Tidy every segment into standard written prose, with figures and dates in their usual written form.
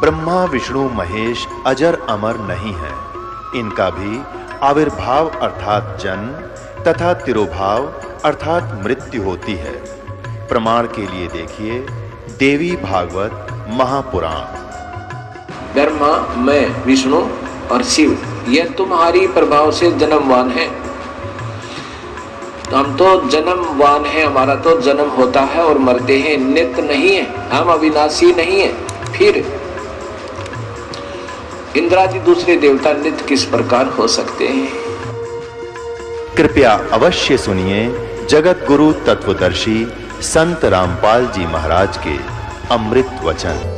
ब्रह्मा विष्णु महेश अजर अमर नहीं है। इनका भी आविर्भाव अर्थात जन्म तथा तिरोभाव अर्थात मृत्यु होती है। प्रमाण के लिए देखिए देवी भागवत महापुराण। ब्रह्मा, मैं, विष्णु और शिव ये तुम्हारी प्रभाव से जन्मवान है। तो हम तो जन्मवान है, हमारा तो जन्म होता है और मरते हैं, नित्य नहीं है, हम अविनाशी नहीं है। फिर इंद्रादि दूसरे देवता नित्य किस प्रकार हो सकते हैं? कृपया अवश्य सुनिए जगत गुरु तत्वदर्शी संत रामपाल जी महाराज के अमृत वचन।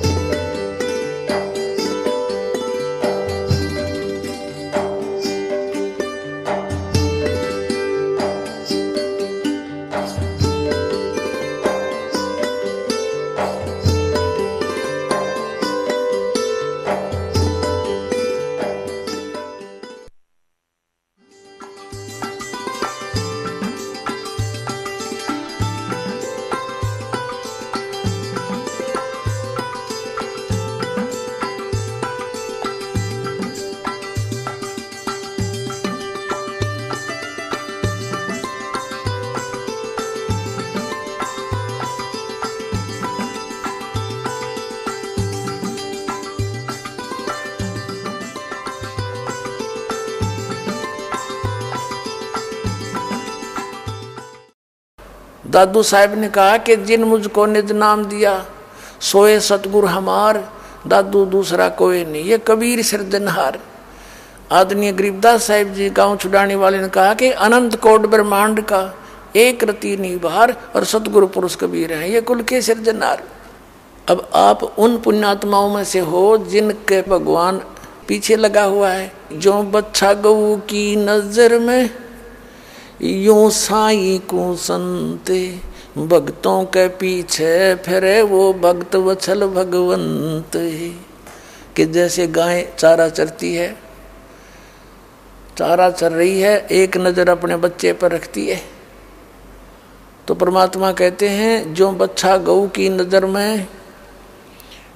दादू साहब ने कहा कि जिन मुझको निज नाम दिया सोए सतगुरु हमार, दादू दूसरा कोई नहीं, ये कबीर सिरजनहार। आदरणीय गरीबदास साहिब जी गांव छुड़ाने वाले ने कहा कि अनंत कोट ब्रह्मांड का एक रति निभार और सतगुरु पुरुष कबीर हैं, ये कुल के सिरजनहार। अब आप उन पुण्यात्माओं में से हो जिनके भगवान पीछे लगा हुआ है। जो बच्चा गऊ की नजर में यूं साई को संते, भक्तों के पीछे फिरे वो भक्त वत्सल भगवंत। कि जैसे गाय चारा चरती है, चारा चर रही है, एक नजर अपने बच्चे पर रखती है, तो परमात्मा कहते हैं जो बच्चा गऊ की नजर में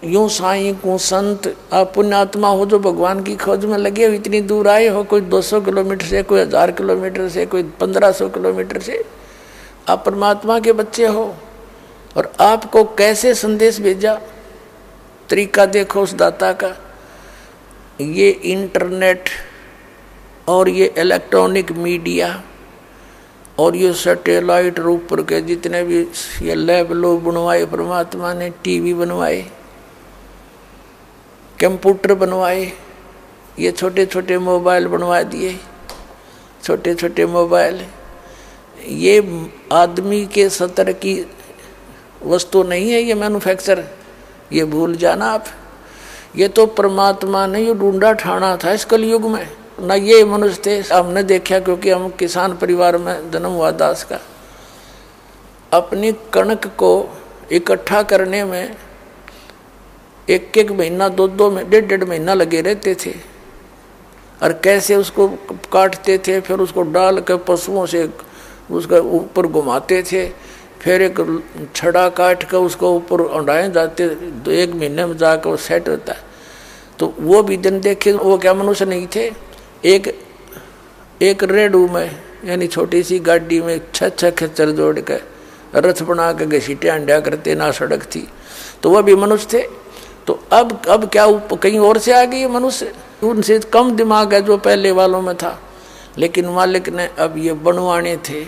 यूं साई को संत। आप पुण्यात्मा हो जो भगवान की खोज में लगे हो, इतनी दूर आए हो, कोई 200 किलोमीटर से, कोई 1000 किलोमीटर से, कोई 1500 किलोमीटर से, आप परमात्मा के बच्चे हो। और आपको कैसे संदेश भेजा, तरीका देखो उस दाता का। ये इंटरनेट और ये इलेक्ट्रॉनिक मीडिया और ये सैटेलाइट रूप पर के जितने भी ये लैब लोग बनवाए परमात्मा ने, टीवी बनवाए, कंप्यूटर बनवाए, ये छोटे छोटे मोबाइल बनवा दिए, छोटे छोटे मोबाइल। ये आदमी के सतर की वस्तु नहीं है, ये मैन्युफैक्चर, ये भूल जाना आप। ये तो परमात्मा ने ये ढूंढा ठाना था इस कलयुग में, ना ये मनुष्य थे। हमने देखा क्योंकि हम किसान परिवार में जन्म हुआ दास का। अपनी कणक को इकट्ठा करने में एक एक महीना, दो में, डेढ़ महीना लगे रहते थे। और कैसे उसको काटते थे, फिर उसको डाल कर पशुओं से उसका ऊपर घुमाते थे, फिर एक छड़ा काट कर उसको ऊपर उड़ाए जाते, तो 1 महीने में जाकर वो सेट होता है। तो वो भी दिन देखे, वो क्या मनुष्य नहीं थे। एक रेडू में यानी छोटी सी गाड़ी में 6 खच्चर जोड़ कर रथ बना के घसीटे अंडा करते, ना सड़क थी, तो वह भी मनुष्य थे। तो अब क्या कहीं और से आ गई मनुष्य, उनसे कम दिमाग है जो पहले वालों में था। लेकिन मालिक ने अब ये बनवाने थे,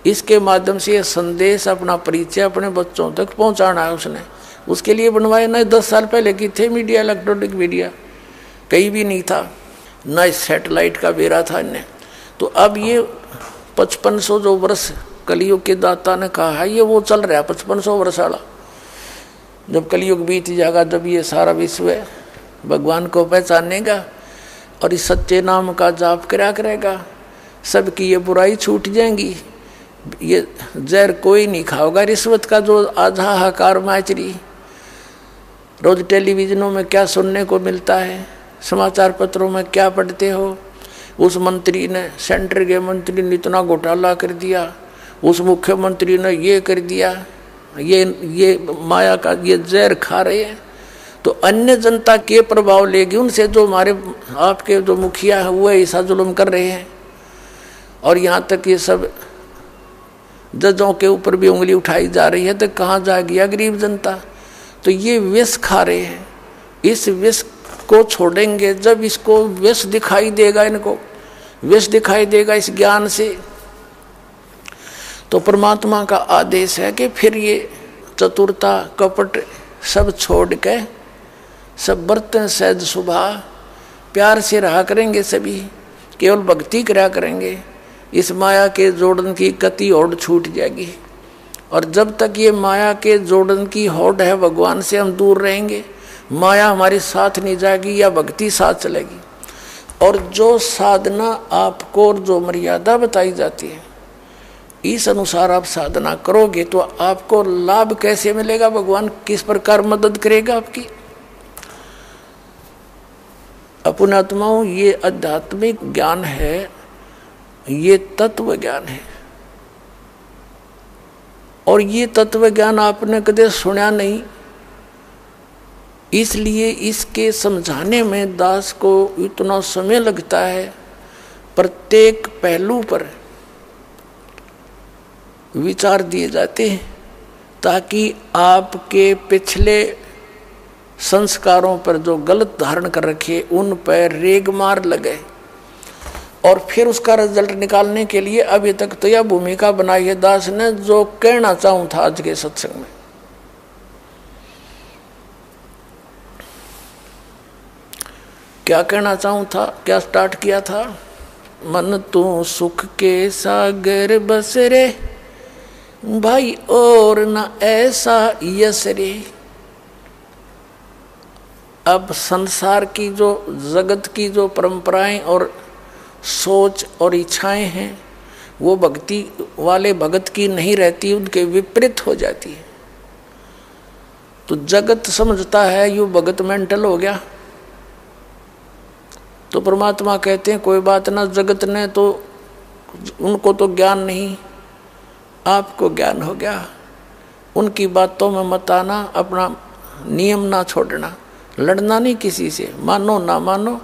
इसके माध्यम से ये संदेश, अपना परिचय अपने बच्चों तक पहुंचाना है उसने, उसके लिए बनवाए। न 10 साल पहले की थे मीडिया, इलेक्ट्रॉनिक मीडिया कहीं भी नहीं था, न सैटेलाइट का बेरा था इन्हें। तो अब ये 5500 जो वर्ष कलयुग के दाता ने कहा है, ये वो चल रहा है 5500 वर्ष वाला। जब कलयुग बीत जाएगा, जब ये सारा विश्व भगवान को पहचानेगा और इस सच्चे नाम का जाप करा करेगा, सबकी ये बुराई छूट जाएंगी। ये जहर कोई नहीं खाओगा। रिश्वत का जो आधा हाहाकार माचरी, रोज टेलीविजनों में क्या सुनने को मिलता है, समाचार पत्रों में क्या पढ़ते हो, उस मंत्री ने, सेंटर के मंत्री ने इतना घोटाला कर दिया, उस मुख्यमंत्री ने ये कर दिया, ये माया का ये जहर खा रहे हैं। तो अन्य जनता के प्रभाव लेगी उनसे, जो हमारे आपके जो मुखिया है वो ऐसा जुल्म कर रहे हैं। और यहाँ तक ये सब जजों के ऊपर भी उंगली उठाई जा रही है, तो कहाँ जा गया गरीब जनता। तो ये विष खा रहे हैं, इस विष को छोड़ेंगे जब इसको विष दिखाई देगा, इनको विष दिखाई देगा इस ज्ञान से। तो परमात्मा का आदेश है कि फिर ये चतुरता कपट सब छोड़ के सब बर्तन सहज स्वभाव प्यार से रहा करेंगे, सभी केवल भक्ति करा करेंगे। इस माया के जोड़न की गति होड़ छूट जाएगी। और जब तक ये माया के जोड़न की होड़ है, भगवान से हम दूर रहेंगे, माया हमारे साथ नहीं जाएगी या भक्ति साथ चलेगी। और जो साधना आपको और जो मर्यादा बताई जाती है, इस अनुसार आप साधना करोगे तो आपको लाभ कैसे मिलेगा, भगवान किस प्रकार मदद करेगा आपकी। अपने आत्माओं, ये आध्यात्मिक ज्ञान है, ये तत्व ज्ञान है। और ये तत्व ज्ञान आपने कदे सुना नहीं, इसलिए इसके समझाने में दास को इतना समय लगता है। प्रत्येक पहलू पर विचार दिए जाते हैं ताकि आपके पिछले संस्कारों पर जो गलत धारण कर रखे उन पर रेग मार लगे। और फिर उसका रिजल्ट निकालने के लिए अभी तक तो यह भूमिका बनाई है दास ने। जो कहना चाहूं था आज के सत्संग में, क्या कहना चाहूं था, क्या स्टार्ट किया था। मन तू सुख के सागर बस रे भाई, और न ऐसा यस रे। अब संसार की जो जगत की जो परंपराएं और सोच और इच्छाएं हैं वो भक्ति वाले भगत की नहीं रहती, उनके विपरीत हो जाती है। तो जगत समझता है यू भगत मेंटल हो गया, तो परमात्मा कहते हैं कोई बात ना, जगत ने तो उनको तो ज्ञान नहीं, आपको ज्ञान हो गया। उनकी बातों में मत आना, अपना नियम ना छोड़ना, लड़ना नहीं किसी से, मानो ना मानो।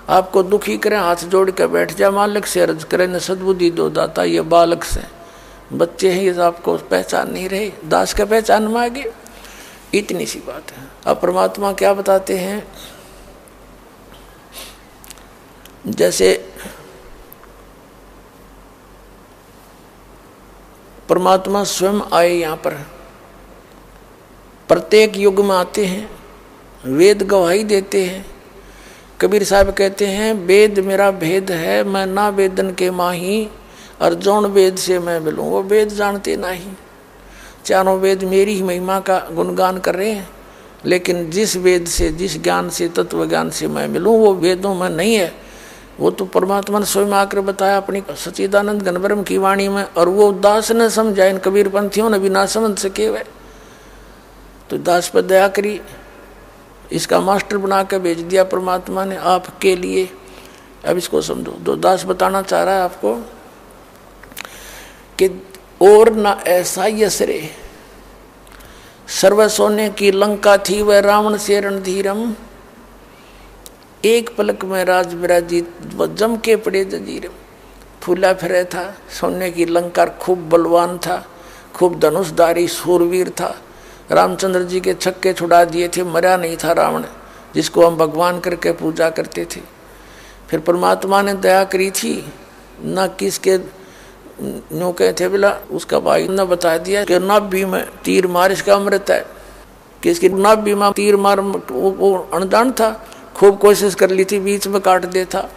आपको दुखी करें हाथ जोड़ के बैठ जाए, मालिक से अर्ज करें न सद्बुद्धि दो दाता। ये बालक से बच्चे हैं, ये आपको पहचान नहीं रहे, दास का पहचान मांगे, इतनी सी बात है। अब परमात्मा क्या बताते हैं, जैसे परमात्मा स्वयं आए यहाँ पर, प्रत्येक युग में आते हैं, वेद गवाही देते हैं। कबीर साहब कहते हैं वेद मेरा भेद है, मैं ना वेदन के माही, और जौन वेद से मैं मिलूँ वो वेद जानते नहीं। चारों वेद मेरी ही महिमा का गुणगान कर रहे हैं, लेकिन जिस वेद से, जिस ज्ञान से, तत्व ज्ञान से मैं मिलूँ वो वेदों में नहीं है। वो तो परमात्मा ने स्वयं आकर बताया अपनी सच्चिदानंद घनब्रह्म की वाणी में, और वो दास ने समझा, इन कबीर पंथियों ने भी ना समझ सके हुए। तो दास पर दया करी, इसका मास्टर बना के भेज दिया परमात्मा ने आपके लिए। अब इसको समझो। तो दास बताना चाह रहा है आपको कि और ना ऐसा यसरे, सर्व सोने की लंका थी वह रावण से रणधीरम, एक पलक में राज विराजित जम के पड़े जंजीरम। फूला फिरे था, सोने की लंका, खूब बलवान था, खूब धनुषधारी सूरवीर था। रामचंद्र जी के छक्के छुड़ा दिए थे, मरा नहीं था रावण, जिसको हम भगवान करके पूजा करते थे। फिर परमात्मा ने दया करी थी, न किसके नो कहे थे बोला, उसका भाई ने बता दिया कि नाभि में तीर मार, इसका अमृत है। किसकी नाभि में तीर मार, वो अनजान था, खूब कोशिश कर ली थी, बीच में काट देता।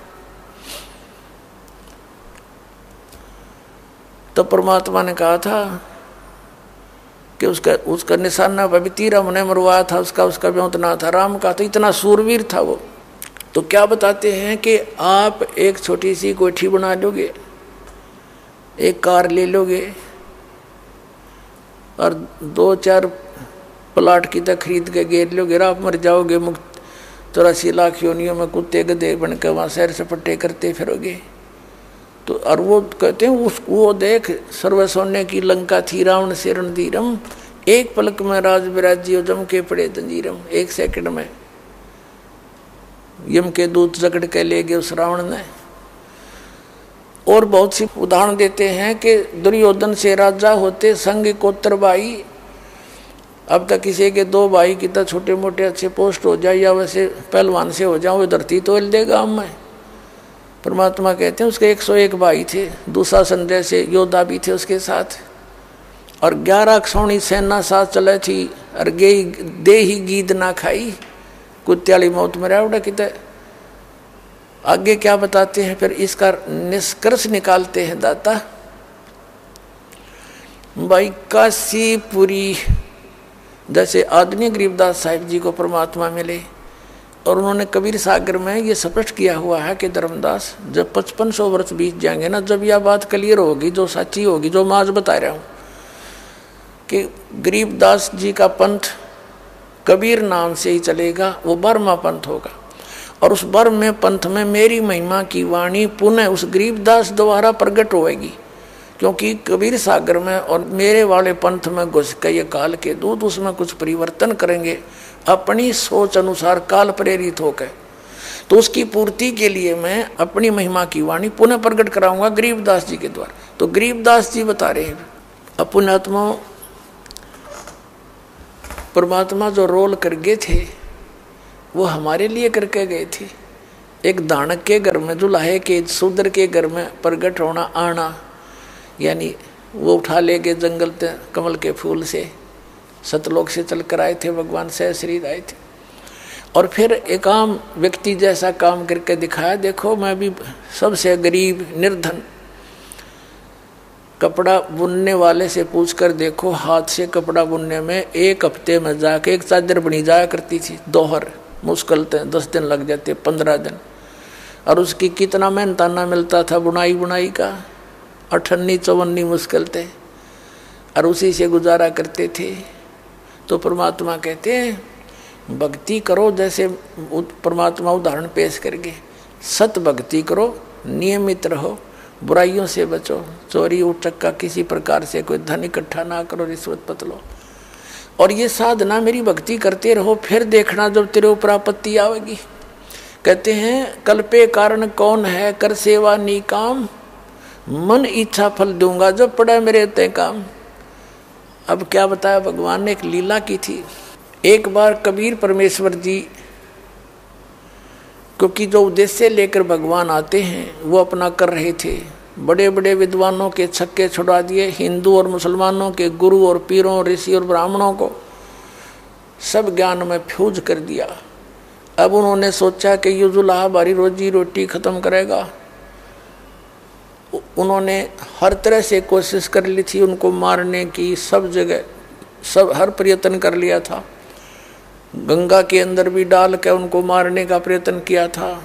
तो परमात्मा ने कहा था कि उसका निशाना अभी तीर हमने मरवाया था, उसका व्यौतना था। राम का तो इतना सूरवीर था वो। तो क्या बताते हैं कि आप एक छोटी सी कोठी बना लोगे, एक कार ले लोगे, और 2-4 प्लाट की तक खरीद के घेर लोगे, आप मर जाओगे, मुक्त 84 लाख योनियों में कुत्ते गधे बन के वहाँ सैर सपट्टे करते फिरोगे। तो और वो कहते हैं वो देख, सर्व सोने की लंका थी रावण से रणधीरम, एक पलक में राज विराजियो जम के पड़े जंजीरम, 1 सेकंड में यम के दूत जकड़ के ले गए उस रावण ने। और बहुत सी उदाहरण देते हैं कि दुर्योधन से राजा होते संग कोत्र भाई। अब तक किसी के 2 भाई की तो छोटे मोटे अच्छे पोस्ट हो जाए या वैसे पहलवान से हो जाओ, वो धरती तोल देगा हम में। परमात्मा कहते हैं उसके 101 भाई थे, दुशासन जैसे योद्धा भी थे उसके साथ, और 11 क्षौणी सेना साथ चले थी। और दे ही गीद ना खाई, कुत्याली मौत में रहा कितने। आगे क्या बताते हैं फिर इसका निष्कर्ष निकालते हैं दाता भाई। काशीपुरी जैसे आदरणीय गरीबदास साहिब जी को परमात्मा मिले, और उन्होंने कबीर सागर में ये स्पष्ट किया हुआ है कि धर्मदास जब 5500 वर्ष बीत जाएंगे ना, जब यह बात क्लियर होगी, जो सच्ची होगी, जो मैं आज बता रहा हूँ कि गरीबदास जी का पंथ कबीर नाम से ही चलेगा, वो बर्मा पंथ होगा। और उस बर्म पंथ में मेरी महिमा की वाणी पुनः उस गरीबदास द्वारा प्रकट होएगी, क्योंकि कबीर सागर में और मेरे वाले पंथ में घुस के ये काल के दूत उसमें कुछ परिवर्तन करेंगे अपनी सोच अनुसार, काल प्रेरित होकर। तो उसकी पूर्ति के लिए मैं अपनी महिमा की वाणी पुनः प्रकट कराऊंगा गरीबदास जी के द्वारा। तो गरीबदास जी बता रहे हैं अपुण्यात्मा परमात्मा जो रोल कर गए थे वो हमारे लिए करके गए थे। एक दानक के घर में, दुल्हे के शूद्र के घर में प्रकट होना आना, यानी वो उठा ले गए जंगल कमल के फूल से, सतलोक से चल कर आए थे भगवान सहश्री आए थे। और फिर एक आम व्यक्ति जैसा काम करके दिखाया, देखो मैं भी सबसे गरीब निर्धन, कपड़ा बुनने वाले से पूछकर देखो, हाथ से कपड़ा बुनने में 1 हफ्ते में जाके एक चादर बनी जाया करती थी, दोहर मुश्किल 10 दिन लग जाते, 15 दिन। और उसकी कितना मेहनताना मिलता था बुनाई का, 58-54 मुश्किल थे, और उसी से गुजारा करते थे। तो परमात्मा कहते हैं भक्ति करो, जैसे परमात्मा उदाहरण पेश करके, सत भक्ति करो, नियमित रहो, बुराइयों से बचो, चोरी उचक्का किसी प्रकार से कोई धन इकट्ठा ना करो, रिश्वत पत लो, और ये साधना मेरी भक्ति करते रहो, फिर देखना जब तेरे ऊपर आपत्ति आवेगी। कहते हैं कल्पे कारण कौन है, कर सेवा नी काम, मन इच्छा फल दूंगा जब पड़ा मेरे ते काम। अब क्या बताया भगवान ने, एक लीला की थी। एक बार कबीर परमेश्वर जी, क्योंकि जो उद्देश्य लेकर भगवान आते हैं वो अपना कर रहे थे, बड़े बड़े विद्वानों के छक्के छुड़ा दिए, हिंदू और मुसलमानों के गुरु और पीरों, ऋषि और ब्राह्मणों को सब ज्ञान में फ्यूज कर दिया। अब उन्होंने सोचा कि ये जुल्हा हमारी रोजी रोटी खत्म करेगा। उन्होंने हर तरह से कोशिश कर ली थी उनको मारने की, सब जगह सब हर प्रयत्न कर लिया था, गंगा के अंदर भी डाल के उनको मारने का प्रयत्न किया था,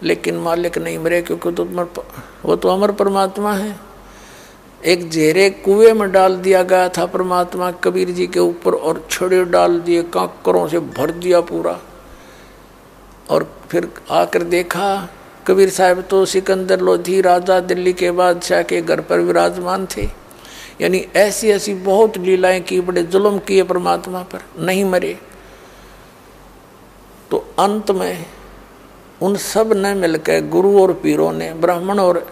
लेकिन मालिक नहीं मरे, क्योंकि वो तो अमर परमात्मा है। एक जेरे कुएं में डाल दिया गया था परमात्मा कबीर जी के ऊपर, और छड़े डाल दिए, कांकरों से भर दिया पूरा। और फिर आकर देखा कबीर साहब तो सिकंदर लोधी राजा दिल्ली के बादशाह के घर पर विराजमान थे। यानी ऐसी ऐसी बहुत लीलाएं की, बड़े जुल्म किए परमात्मा पर, नहीं मरे। तो अंत में उन सब ने मिलकर, गुरु और पीरों ने, ब्राह्मण और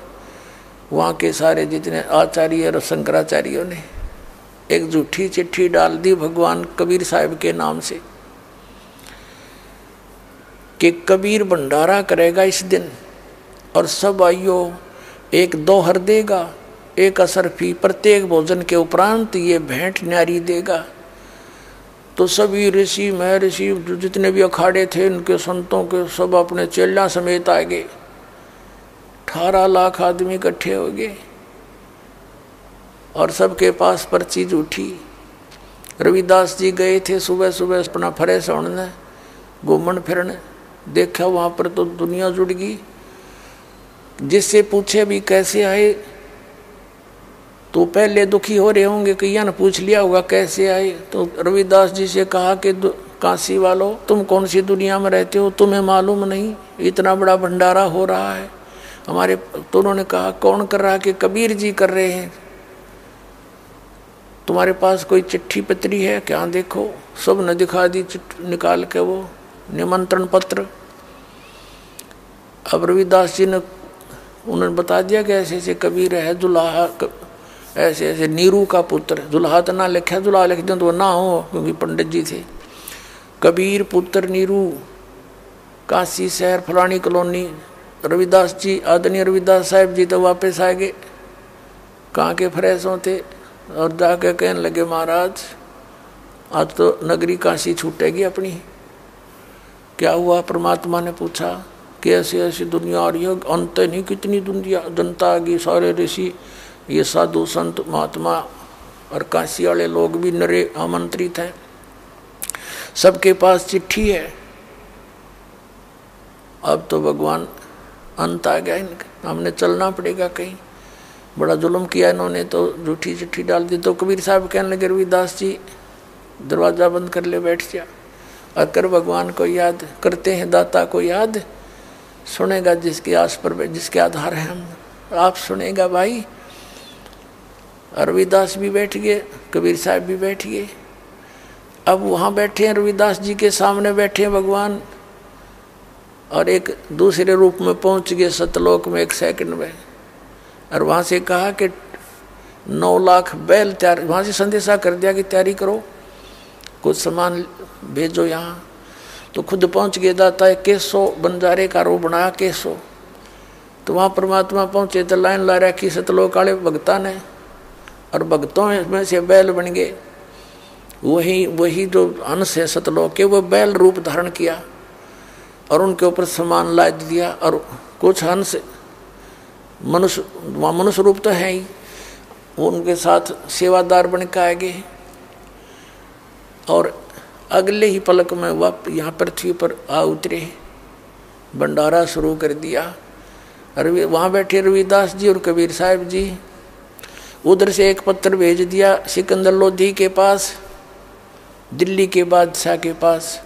वहाँ के सारे जितने आचार्य और शंकराचार्यों ने, एक झूठी चिट्ठी डाल दी भगवान कबीर साहब के नाम से कि कबीर भंडारा करेगा इस दिन, और सब आइयो, एक दोहर देगा, एक असरफी, प्रत्येक भोजन के उपरांत ये भेंट न्यारी देगा। तो सभी ऋषि महर्षि जितने भी अखाड़े थे उनके संतों के सब अपने चेला समेत आ गए, 18 लाख आदमी इकट्ठे हो गए, और सबके पास पर्ची उठी। रविदास जी गए थे सुबह सुबह अपना फरेस ओढ़ने, घूमन फिरने, देखा वहाँ पर तो दुनिया जुड़ गई। जिससे पूछे भी कैसे आए, तो पहले दुखी हो रहे होंगे कि यह न पूछ लिया होगा कैसे आए। तो रविदास जी से कहा कि काशी वालों, तुम कौन सी दुनिया में रहते हो, तुम्हें मालूम नहीं इतना बड़ा भंडारा हो रहा है हमारे। तो उन्होंने कहा कौन कर रहा है, कि कबीर जी कर रहे हैं। तुम्हारे पास कोई चिट्ठी पत्री है क्या? देखो। सब ने दिखा दी निकाल के वो निमंत्रण पत्र। अब रविदास जी ने उन्होंने बता दिया कि ऐसे ऐसे कबीर है, दुल्हा ऐसे ऐसे नीरू का पुत्र, दुल्हा तो ना लिखा, दुल्हा लिख दें तो ना हो क्योंकि पंडित जी थे। कबीर पुत्र नीरू, काशी शहर फलानी कॉलोनी। रविदास जी, आदरणीय रविदास साहब जी तो वापस आ गए, कहाँ के फ्रेशों थे, और जाके कहने लगे महाराज आज तो नगरी काशी छूटेगी अपनी। क्या हुआ? परमात्मा ने पूछा कि ऐसी ऐसी दुनिया आ रही है, अंत नहीं, कितनी दुनिया जनता आ गई, सारे ऋषि, ये साधु संत महात्मा और काशी वाले लोग भी नरे आमंत्रित हैं, सबके पास चिट्ठी है। अब तो भगवान अंत आ गया इनका, हमने चलना पड़ेगा कहीं। बड़ा जुल्म किया इन्होंने, तो झूठी चिट्ठी डाल दी। तो कबीर साहब कहने लगे रविदास जी दरवाज़ा बंद कर ले, बैठ जा, अगर भगवान को याद करते हैं, दाता को याद, सुनेगा जिसके आस पर जिसके आधार है हम, आप सुनेगा भाई। रविदास भी बैठ गए, कबीर साहब भी बैठ गए। अब वहाँ बैठे हैं रविदास जी के सामने बैठे हैं भगवान, और एक दूसरे रूप में पहुँच गए सतलोक में 1 सेकंड में। और वहाँ से कहा कि 9 लाख बैल तैयार, वहाँ से संदेशा कर दिया कि तैयारी करो, कुछ सामान भेजो यहाँ। तो खुद पहुँच गए दाता है, केसो बंजारे का रो बनाया केसो। तो वहाँ परमात्मा पहुँचे तो लाइन ला रखी सतलोक वाले भगता ने, और भक्तों में से बैल बन गए। वही जो अंश है सतलोक के, वो बैल रूप धारण किया और उनके ऊपर सामान लाद दिया। और कुछ अंश मनुष्य, वहाँ मनुष्य रूप तो है ही, वो उनके साथ सेवादार बन के आ गए। और अगले ही पलक में वह यहाँ पृथ्वी पर आ उतरे, भंडारा शुरू कर दिया। वहाँ बैठे रविदास जी और कबीर साहब जी। उधर से एक पत्र भेज दिया सिकंदर लोधी के पास, दिल्ली के बादशाह के पास,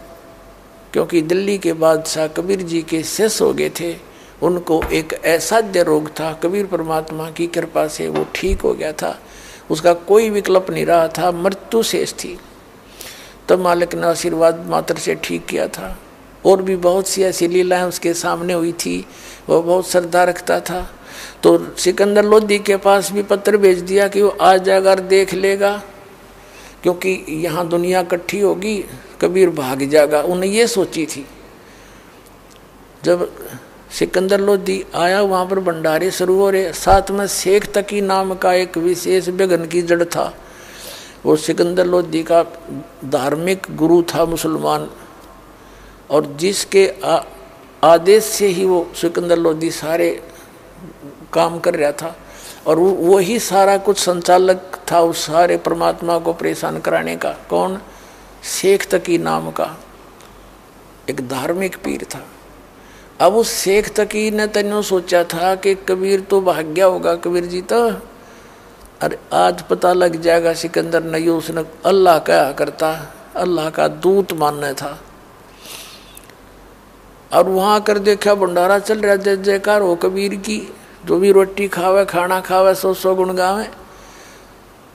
क्योंकि दिल्ली के बादशाह कबीर जी के शिष्य हो गए थे। उनको एक असाध्य रोग था, कबीर परमात्मा की कृपा से वो ठीक हो गया था, उसका कोई विकल्प नहीं रहा था, मृत्यु शेष थी। तब मालिक ने आशीर्वाद मात्र से ठीक किया था। और भी बहुत सी ऐसी लीलाएं उसके सामने हुई थी, वो बहुत श्रद्धा रखता था। तो सिकंदर लोधी के पास भी पत्र भेज दिया कि वो आ जाएगा और देख लेगा, क्योंकि यहाँ दुनिया इकट्ठी होगी, कबीर भाग जाएगा, उन्हें ये सोची थी। जब सिकंदर लोधी आया, वहाँ पर भंडारे शुरू हो रहे, साथ में शेख तकी नाम का एक विशेष विघ्न की जड़ था। वो सिकंदर लोधी का धार्मिक गुरु था मुसलमान, और जिसके आदेश से ही वो सिकंदर लोधी सारे काम कर रहा था, और वो ही सारा कुछ संचालक था उस सारे परमात्मा को परेशान कराने का। कौन? शेख तकी नाम का एक धार्मिक पीर था। अब उस शेख तकी ने तन्यों सोचा था कि कबीर तो भाग गया होगा, कबीर जी तो, अरे आज पता लग जाएगा सिकंदर ने, उसने अल्लाह क्या करता, अल्लाह का दूत मानना था। और वहाँ कर देखा भंडारा चल रहा, जय जयकार हो कबीर की, जो भी रोटी खावे खाना खावे 100 गुण गावे।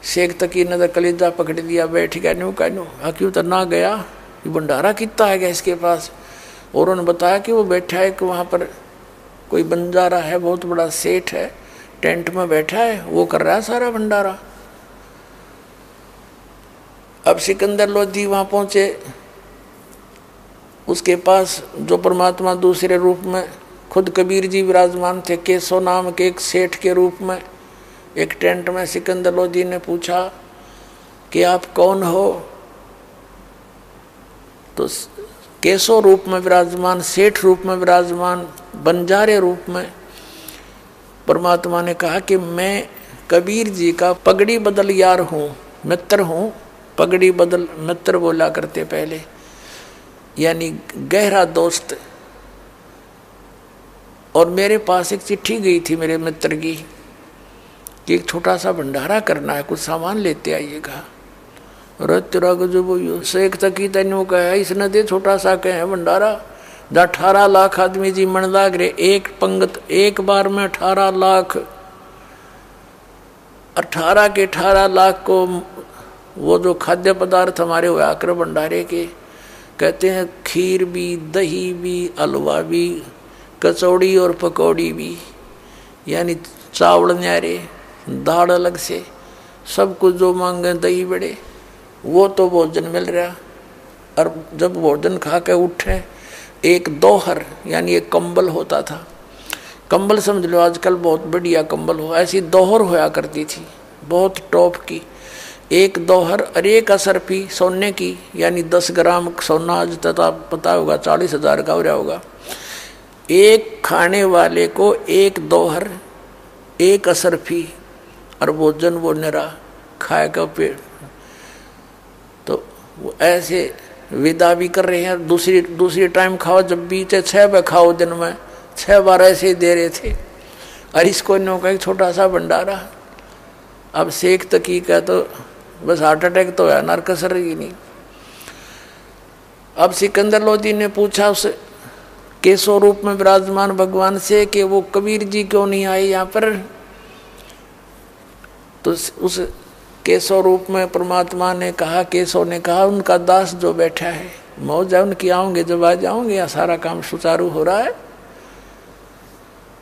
शेख तकी ने तो कलेजा पकड़ दिया, बैठ गया न्यू का न्यू, क्यों तो ना गया, ये भंडारा कितना है गया इसके पास। और उन्होंने बताया कि वो बैठा है कि वहाँ पर कोई बंजारा है, बहुत बड़ा सेठ है, टेंट में बैठा है, वो कर रहा है सारा भंडारा। अब सिकंदर लोधी वहाँ पहुँचे, उसके पास जो परमात्मा दूसरे रूप में खुद कबीर जी विराजमान थे, केशव नाम के एक सेठ के रूप में एक टेंट में। सिकंदर लोधी ने पूछा कि आप कौन हो? तो केशव रूप में विराजमान, सेठ रूप में विराजमान, बंजारे रूप में परमात्मा ने कहा कि मैं कबीर जी का पगड़ी बदल यार हूँ, मित्र हूँ। पगड़ी बदल मित्र बोला करते पहले, यानी गहरा दोस्त। और मेरे पास एक चिट्ठी गई थी मेरे मित्र की कि एक छोटा सा भंडारा करना है, कुछ सामान लेते आइएगा। तेरा गजब शेख तकी तेनू कहा, इसने दे छोटा सा कहे भंडारा, जहाँ 18 लाख आदमी जी मन लाग रहे, एक पंगत एक बार में 18 लाख, 18 के 18 लाख को वो जो खाद्य पदार्थ हमारे हुआ कर भंडारे के, कहते हैं खीर भी, दही भी, हलवा भी, कचौड़ी और पकौड़ी भी, यानी चावल न्यारे, दाल अलग से, सब कुछ जो मांगे, दही बड़े, वो तो भोजन मिल रहा। और जब भोजन खा के उठे, एक दोहर यानी एक कंबल होता था, कंबल समझ लो आजकल बहुत बढ़िया कंबल हो, ऐसी दोहर होया करती थी बहुत टॉप की, एक दोहर और एक असरफी सोने की, यानी 10 ग्राम सोना आज तक आप पता होगा 40,000 का हो रहा होगा। एक खाने वाले को एक दोहर, एक असरफी और भोजन वो निरा खाए का पेट। तो वो ऐसे विदा भी कर रहे हैं। दूसरी टाइम खाओ, जब भी 6 बार खाओ, दिन में 6 बार ऐसे ही दे रहे थे। और इसको इन्हों का एक छोटा सा भंडारा, अब शेख तकी का तो बस हार्ट अटैक तो है, नरकसर ही नहीं। अब सिकंदर लोधी ने पूछा उस केशव रूप में विराजमान भगवान से कि वो कबीर जी क्यों नहीं आए यहाँ पर। तो उस केशव रूप में परमात्मा ने कहा, केशव ने कहा, उनका दास जो बैठा है मौज है उनकी, आऊंगे जब आ जाऊंगे, यहाँ सारा काम सुचारू हो रहा है।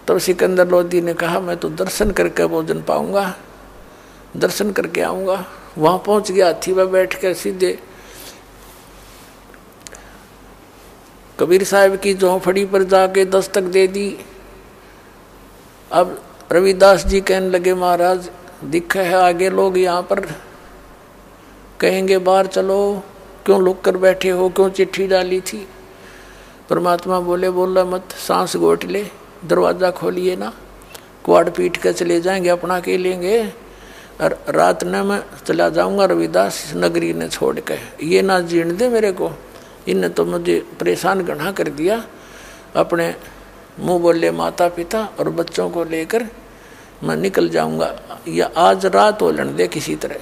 तो सिकंदर लोधी ने कहा, मैं तो दर्शन करके भोजन पाऊंगा, दर्शन करके आऊंगा। वहां पहुंच गया, हाथी पर बैठ कर सीधे कबीर साहब की झोंपड़ी पर जाके दस्तक दे दी। अब रविदास जी कहने लगे, महाराज दिखा है आगे लोग यहाँ पर, कहेंगे बाहर चलो, क्यों लुक कर बैठे हो, क्यों चिट्ठी डाली थी। परमात्मा बोले, बोला मत, सांस गोट ले, दरवाज़ा खोलिए ना, कुआड़ पीट कर चले जाएंगे, अपना के लेंगे। और रात न मैं चला जाऊंगा रविदास नगरी ने छोड़ के, ये ना जीण दे मेरे को, इनने तो मुझे परेशान घना कर दिया। अपने मुँह बोले माता पिता और बच्चों को लेकर मैं निकल जाऊंगा, या आज रात हो लड़ दे किसी तरह।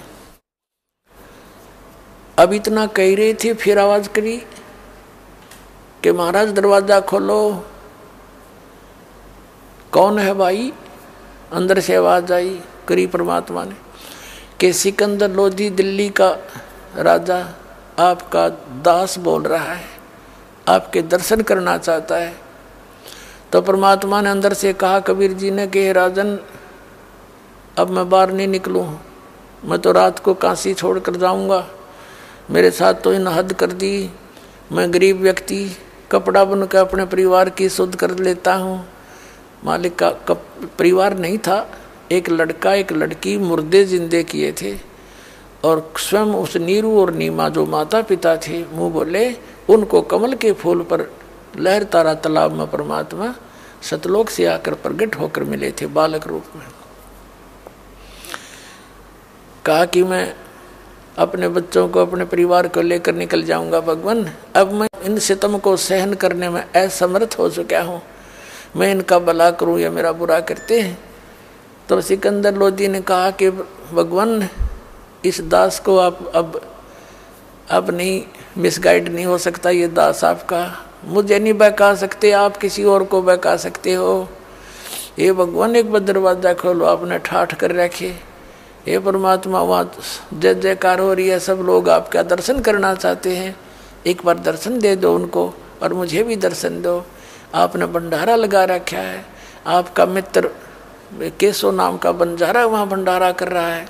अब इतना कह रही थी, फिर आवाज करी कि महाराज दरवाजा खोलो। कौन है भाई? अंदर से आवाज आई करी परमात्मा ने कि सिकंदर लोधी दिल्ली का राजा आपका दास बोल रहा है, आपके दर्शन करना चाहता है। तो परमात्मा ने अंदर से कहा कबीर जी ने कि राजन, अब मैं बाहर नहीं निकलूँ, मैं तो रात को काशी छोड़ कर जाऊँगा, मेरे साथ तो इन हद कर दी। मैं गरीब व्यक्ति कपड़ा बन कर अपने परिवार की शुद्ध कर लेता हूँ। मालिक का परिवार नहीं था, एक लड़का एक लड़की मुर्दे जिंदे किए थे, और स्वयं उस नीरू और नीमा जो माता पिता थे, मुँह बोले, उनको कमल के फूल पर लहर तारा तालाब में परमात्मा सतलोक से आकर प्रकट होकर मिले थे बालक रूप में। कहा कि मैं अपने बच्चों को अपने परिवार को लेकर निकल जाऊंगा भगवान, अब मैं इन सितम को सहन करने में असमर्थ हो चुका हूँ, मैं इनका भला करूँ या मेरा बुरा करते हैं। तो सिकंदर लोधी ने कहा कि भगवान, इस दास को आप अब नहीं मिसगाइड नहीं हो सकता, ये दास आपका, मुझे नहीं बहका सकते, आप किसी और को बहका सकते हो। ये भगवान एक बार दरवाजा खोलो, आपने ठाठ कर रखे। हे परमात्मा, वहाँ जय जयकार हो रही है, सब लोग आपका दर्शन करना चाहते हैं, एक बार दर्शन दे दो उनको और मुझे भी दर्शन दो। आपने भंडारा लगा रखा है, आपका मित्र केशव नाम का बंजारा वहाँ भंडारा कर रहा है।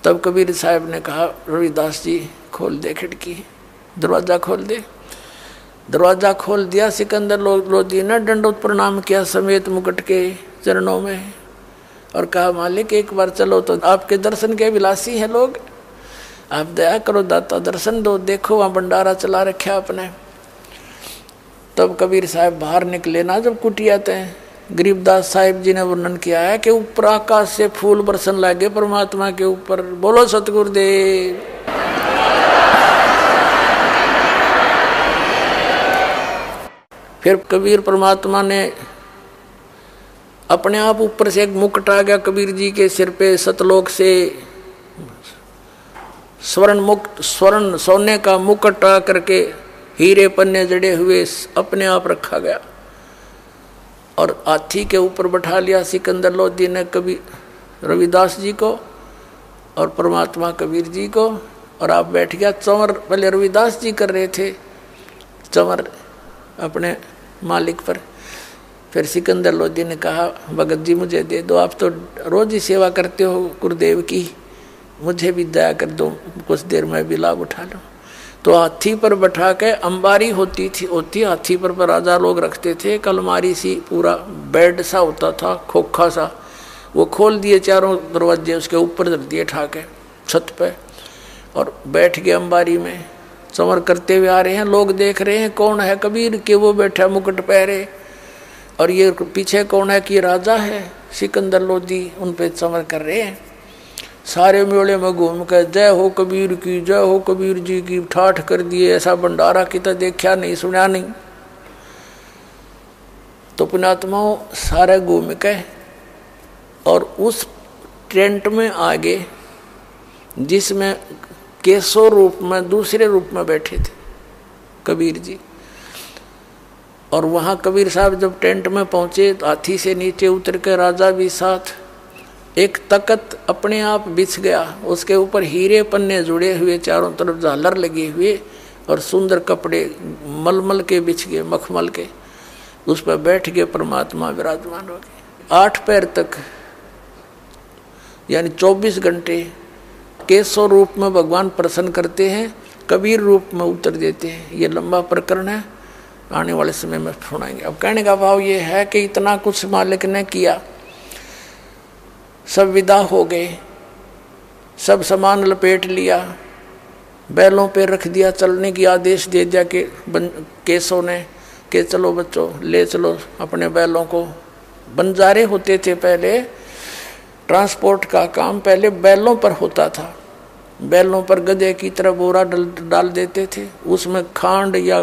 तब कबीर साहब ने कहा, रविदास जी खोल दे खिड़की, दरवाज़ा खोल दे। दरवाज़ा खोल दिया। सिकंदर लोधी ने दंडोत प्रणाम किया समेत मुकुट के चरणों में और कहा, मालिक एक बार चलो तो, आपके दर्शन के अभिलाषी हैं लोग, आप दया करो दाता, दर्शन दो, देखो वहाँ भंडारा चला रखा आपने। तब कबीर साहब बाहर निकले ना, जब कुटिया थे, गरीबदास साहिब जी ने वर्णन किया है कि ऊपर आकाश से फूल बरसन लगे परमात्मा के ऊपर। बोलो सतगुरुदेव। फिर कबीर परमात्मा ने अपने आप ऊपर से एक मुकुट आ गया कबीर जी के सिर पे, सतलोक से स्वर्ण सोने का मुकुट आ करके हीरे पन्ने जड़े हुए अपने आप रखा गया और हाथी के ऊपर बैठा लिया सिकंदर लोधी ने कभी रविदास जी को और परमात्मा कबीर जी को, और आप बैठ गया। चंवर पहले रविदास जी कर रहे थे चंवर अपने मालिक पर। फिर सिकंदर लोधी ने कहा भगत जी मुझे दे दो, आप तो रोज ही सेवा करते हो गुरुदेव की, मुझे भी दया कर दो, कुछ देर में भी लाभ उठा लो। तो हाथी पर बैठा के, अंबारी होती हाथी पर राजा लोग रखते थे, कलमारी सी पूरा बेड सा होता था, खोखा सा, वो खोल दिए चारों दरवाजे, उसके ऊपर रख दिए ठाके छत पे, और बैठ गए अंबारी में। चंवर करते हुए आ रहे हैं, लोग देख रहे हैं कौन है कबीर के, वो बैठा मुकुट पहरे, और ये पीछे कौन है कि राजा है सिकंदर लोधी, उन पे चंवर कर रहे हैं। सारे मेले में घूम कर जय हो कबीर की, जय हो कबीर जी की ठाठ कर दिए। ऐसा भंडारा की तो देखा नहीं, सुना नहीं। तो पुण्यात्माओं सारे घूम के और उस टेंट में आगे, जिसमें केशव रूप में दूसरे रूप में बैठे थे कबीर जी, और वहाँ कबीर साहब जब टेंट में पहुँचे, हाथी से नीचे उतर के राजा भी साथ, एक तख्त अपने आप बिछ गया, उसके ऊपर हीरे पन्ने जुड़े हुए, चारों तरफ झालर लगे हुए, और सुंदर कपड़े मलमल के बिछ गए, मखमल के, उस पर बैठ गए परमात्मा विराजमान हो गए। 8 पैर तक यानी 24 घंटे केशव रूप में भगवान प्रसन्न करते हैं, कबीर रूप में उतर देते हैं। ये लंबा प्रकरण है, आने वाले समय में सुनाएंगे। अब कहने का भाव ये है कि इतना कुछ मालिक ने किया, सब विदा हो गए, सब सामान लपेट लिया, बैलों पे रख दिया, चलने की आदेश दे दिया कि केशव ने कि चलो बच्चों ले चलो अपने बैलों को। बंजारे होते थे पहले, ट्रांसपोर्ट का काम पहले बैलों पर होता था। बैलों पर गधे की तरह बोरा डाल देते थे, उसमें खांड या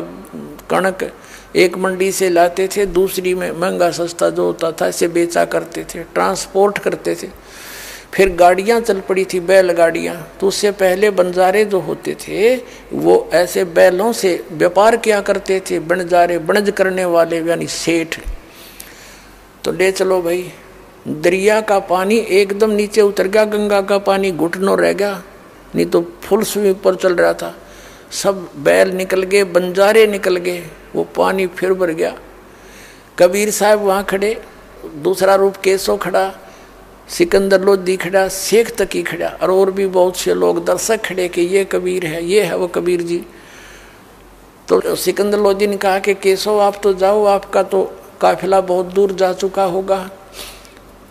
कणक एक मंडी से लाते थे, दूसरी में महंगा सस्ता जो होता था इसे बेचा करते थे, ट्रांसपोर्ट करते थे। फिर गाड़ियाँ चल पड़ी थी, बैलगाड़ियाँ। तो उससे पहले बंजारे जो होते थे वो ऐसे बैलों से व्यापार किया करते थे, बंजारे बनज करने वाले यानी सेठ। तो ले चलो भाई, दरिया का पानी एकदम नीचे उतर गया, गंगा का पानी घुटनों रह गया, नहीं तो फुल स्विंग पर चल रहा था। सब बैल निकल गए, बंजारे निकल गए, वो पानी फिर भर गया। कबीर साहब वहाँ खड़े, दूसरा रूप केशव खड़ा, सिकंदर लोधी खड़ा, शेख तकी खड़ा, और भी बहुत से लोग दर्शक खड़े कि ये कबीर है, ये है वो कबीर जी। तो सिकंदर लोधी ने कहा कि केशव आप तो जाओ, आपका तो काफिला बहुत दूर जा चुका होगा,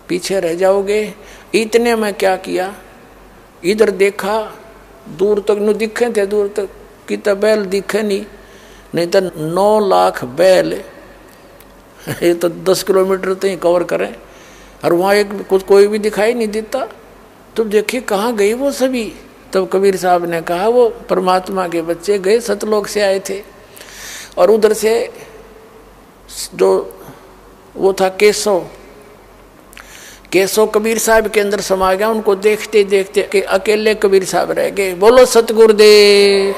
पीछे रह जाओगे। इतने में क्या किया, इधर देखा, दूर तक न दिखे थे, दूर तक की तो बैल दिखे नहीं तो 9 लाख बैल ये तो 10 किलोमीटर तो ही कवर करें, और वहाँ एक कुछ कोई भी दिखाई नहीं देता। तो देखिए कहाँ गए वो सभी। तब कबीर साहब ने कहा वो परमात्मा के बच्चे गए, सतलोक से आए थे, और उधर से जो वो था केशव कबीर साहब के अंदर समा गया। उनको देखते देखते कि अकेले कबीर साहब रह गए। बोलो सतगुरुदेव।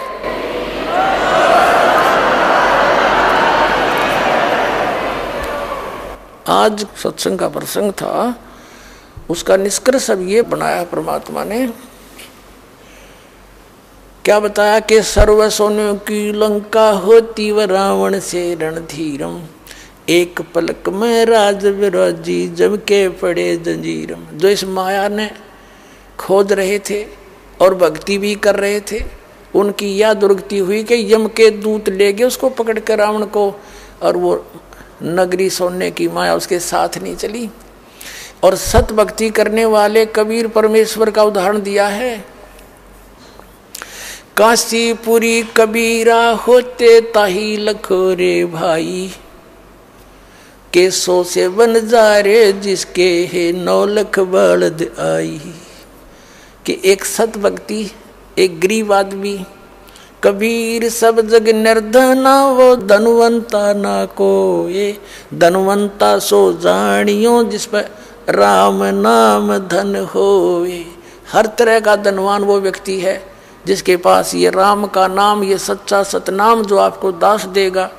आज सत्संग का प्रसंग था, उसका निष्कर्ष अब ये बनाया परमात्मा ने, क्या बताया कि सर्व सोने की लंका होती व रावण से रणधीरम, एक पलक में राज विराजी जम के पड़े जंजीरम। जो इस माया ने खोज रहे थे और भक्ति भी कर रहे थे, उनकी यह दुर्गति हुई कि यम के दूत ले गए उसको पकड़ कर रावण को, और वो नगरी सोने की माया उसके साथ नहीं चली। और सत भक्ति करने वाले कबीर परमेश्वर का उदाहरण दिया है। काशीपुरी कबीरा होते ताही लखोरे भाई, केसों से बन जा रे जिसके है 9 लाख बलद आई। कि एक सत भक्ति, एक गरीब आदमी, कबीर सब जग निर्धना वो धनवंता ना को, ये धनवंता सो जानियो जिस पर राम नाम धन होवे। हर तरह का धनवान वो व्यक्ति है जिसके पास ये राम का नाम, ये सच्चा सतनाम जो आपको दास देगा,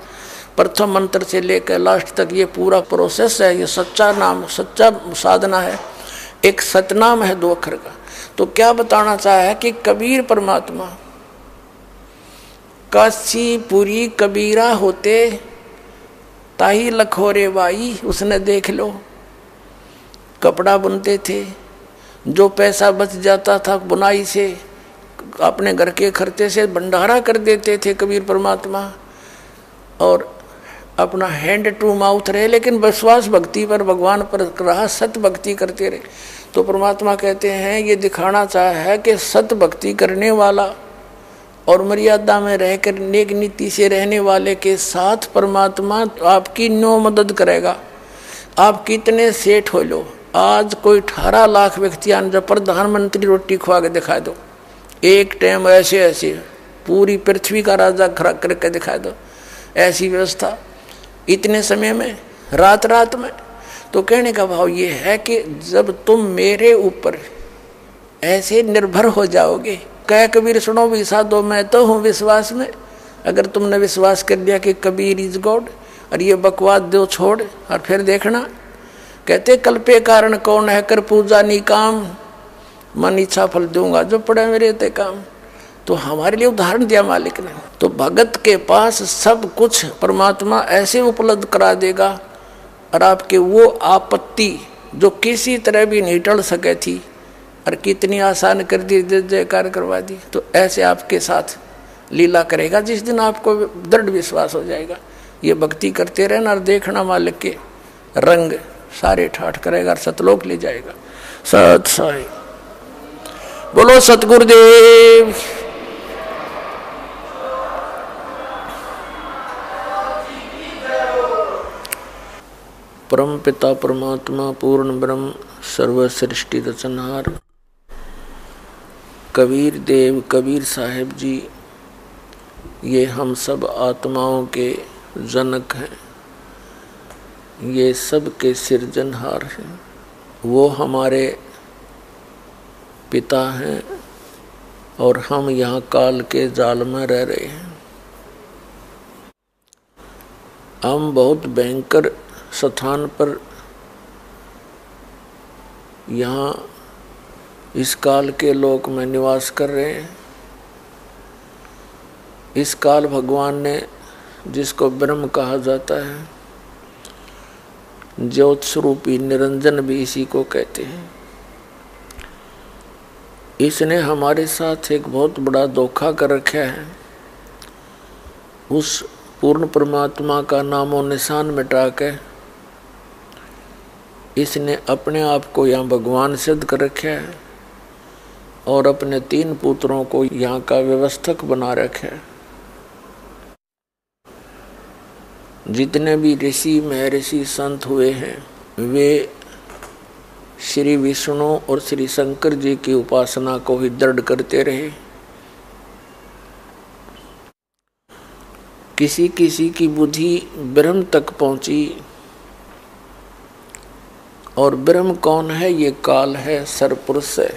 प्रथम मंत्र से लेकर लास्ट तक ये पूरा प्रोसेस है। ये सच्चा नाम, सच्चा साधना है। एक सतनाम है 2 अक्षर का। तो क्या बताना चाहा है कि कबीर परमात्मा काशी पूरी कबीरा होते ताही लखोरे बाई, उसने देख लो कपड़ा बुनते थे, जो पैसा बच जाता था बुनाई से अपने घर के खर्चे से भंडारा कर देते थे कबीर परमात्मा, और अपना हैंड टू माउथ रहे, लेकिन विश्वास भक्ति पर भगवान पर रहा, सत्य भक्ति करते रहे। तो परमात्मा कहते हैं ये दिखाना चाहा है कि सत्य भक्ति करने वाला और मर्यादा में रहकर नेक नीति से रहने वाले के साथ परमात्मा आपकी नो मदद करेगा। आप कितने सेठ हो लो, आज कोई 18 लाख व्यक्ति आने जब प्रधानमंत्री रोटी खुआ के दिखा दो, एक टाइम ऐसे ऐसे पूरी पृथ्वी का राजा खड़ा करके दिखा दो, ऐसी व्यवस्था इतने समय में, रात रात में। तो कहने का भाव ये है कि जब तुम मेरे ऊपर ऐसे निर्भर हो जाओगे, कह कबीर सुनो भी साधो मैं तो हूँ विश्वास में, अगर तुमने विश्वास कर लिया कि कबीर इज गॉड और ये बकवास दो छोड़, और फिर देखना कहते कल्पे कारण कौन है कर पूजा नी काम, मन इच्छा फल दूंगा जो पड़े मेरे ते काम। तो हमारे लिए उदाहरण दिया मालिक ने। तो भगत के पास सब कुछ परमात्मा ऐसे उपलब्ध करा देगा, और आपके वो आपत्ति जो किसी तरह भी नहीं टल सके थी और कितनी आसान कर दी, जयकार करवा दी, तो ऐसे आपके साथ लीला करेगा जिस दिन आपको दृढ़ विश्वास हो जाएगा। ये भक्ति करते रहना और देखना मालिक के रंग सारे ठाठ करेगा और सतलोक ले जाएगा। सत साई बोलो सतगुरुदेव। परम पिता परमात्मा पूर्ण ब्रह्म सर्व सृष्टि रचनहार कबीर देव कबीर साहिब जी, ये हम सब आत्माओं के जनक हैं, ये सब के सृजनहार हैं। वो हमारे पिता हैं और हम यहाँ काल के जाल में रह रहे हैं। हम बहुत भयंकर स्थान पर यहाँ इस काल के लोक में निवास कर रहे हैं। इस काल भगवान ने, जिसको ब्रह्म कहा जाता है, ज्योत स्वरूपी निरंजन भी इसी को कहते हैं, इसने हमारे साथ एक बहुत बड़ा धोखा कर रखा है। उस पूर्ण परमात्मा का नामो निशान मिटा के इसने अपने आप को यहाँ भगवान सिद्ध कर रखा है और अपने 3 पुत्रों को यहाँ का व्यवस्थक बना रखा है। जितने भी ऋषि महर्षि संत हुए हैं वे श्री विष्णु और श्री शंकर जी की उपासना को ही दृढ़ करते रहे। किसी किसी की बुद्धि ब्रह्म तक पहुंची, और ब्रह्म कौन है? ये काल है, सरपुरुष है।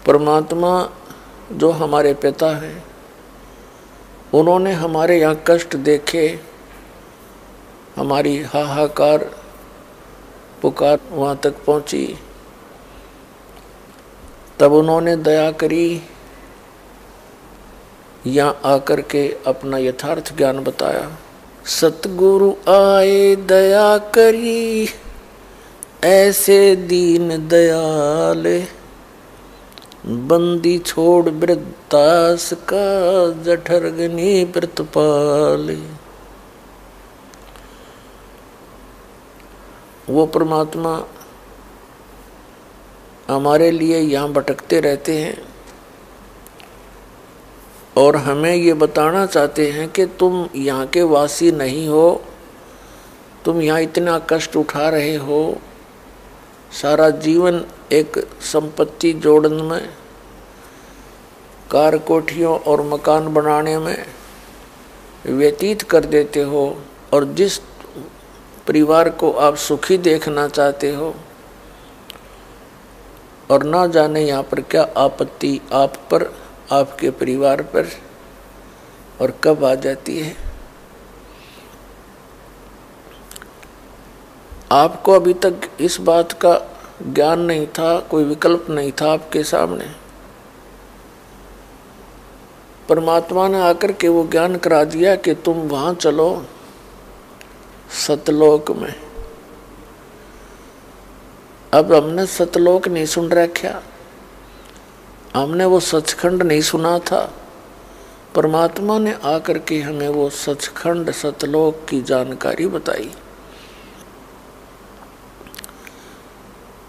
परमात्मा जो हमारे पिता हैं, उन्होंने हमारे यहाँ कष्ट देखे, हमारी हाहाकार पुकार वहाँ तक पहुँची, तब उन्होंने दया करी, यहाँ आकर के अपना यथार्थ ज्ञान बताया। सतगुरु आए दया करी, ऐसे दीन दयाल, बंदी छोड़ वृद्धास का, जठरगनी प्रतपाल। वो परमात्मा हमारे लिए यहाँ भटकते रहते हैं और हमें ये बताना चाहते हैं कि तुम यहाँ के वासी नहीं हो, तुम यहाँ इतना कष्ट उठा रहे हो, सारा जीवन एक संपत्ति जोड़ने में, कार कोठियों और मकान बनाने में व्यतीत कर देते हो, और जिस परिवार को आप सुखी देखना चाहते हो, और ना जाने यहाँ पर क्या आपत्ति आप पर, आपके परिवार पर और कब आ जाती है। आपको अभी तक इस बात का ज्ञान नहीं था, कोई विकल्प नहीं था आपके सामने। परमात्मा ने आकर के वो ज्ञान करा दिया कि तुम वहां चलो सतलोक में। अब हमने सतलोक नहीं सुन रखा, हमने वो सचखंड नहीं सुना था। परमात्मा ने आकर के हमें वो सचखंड सतलोक की जानकारी बताई।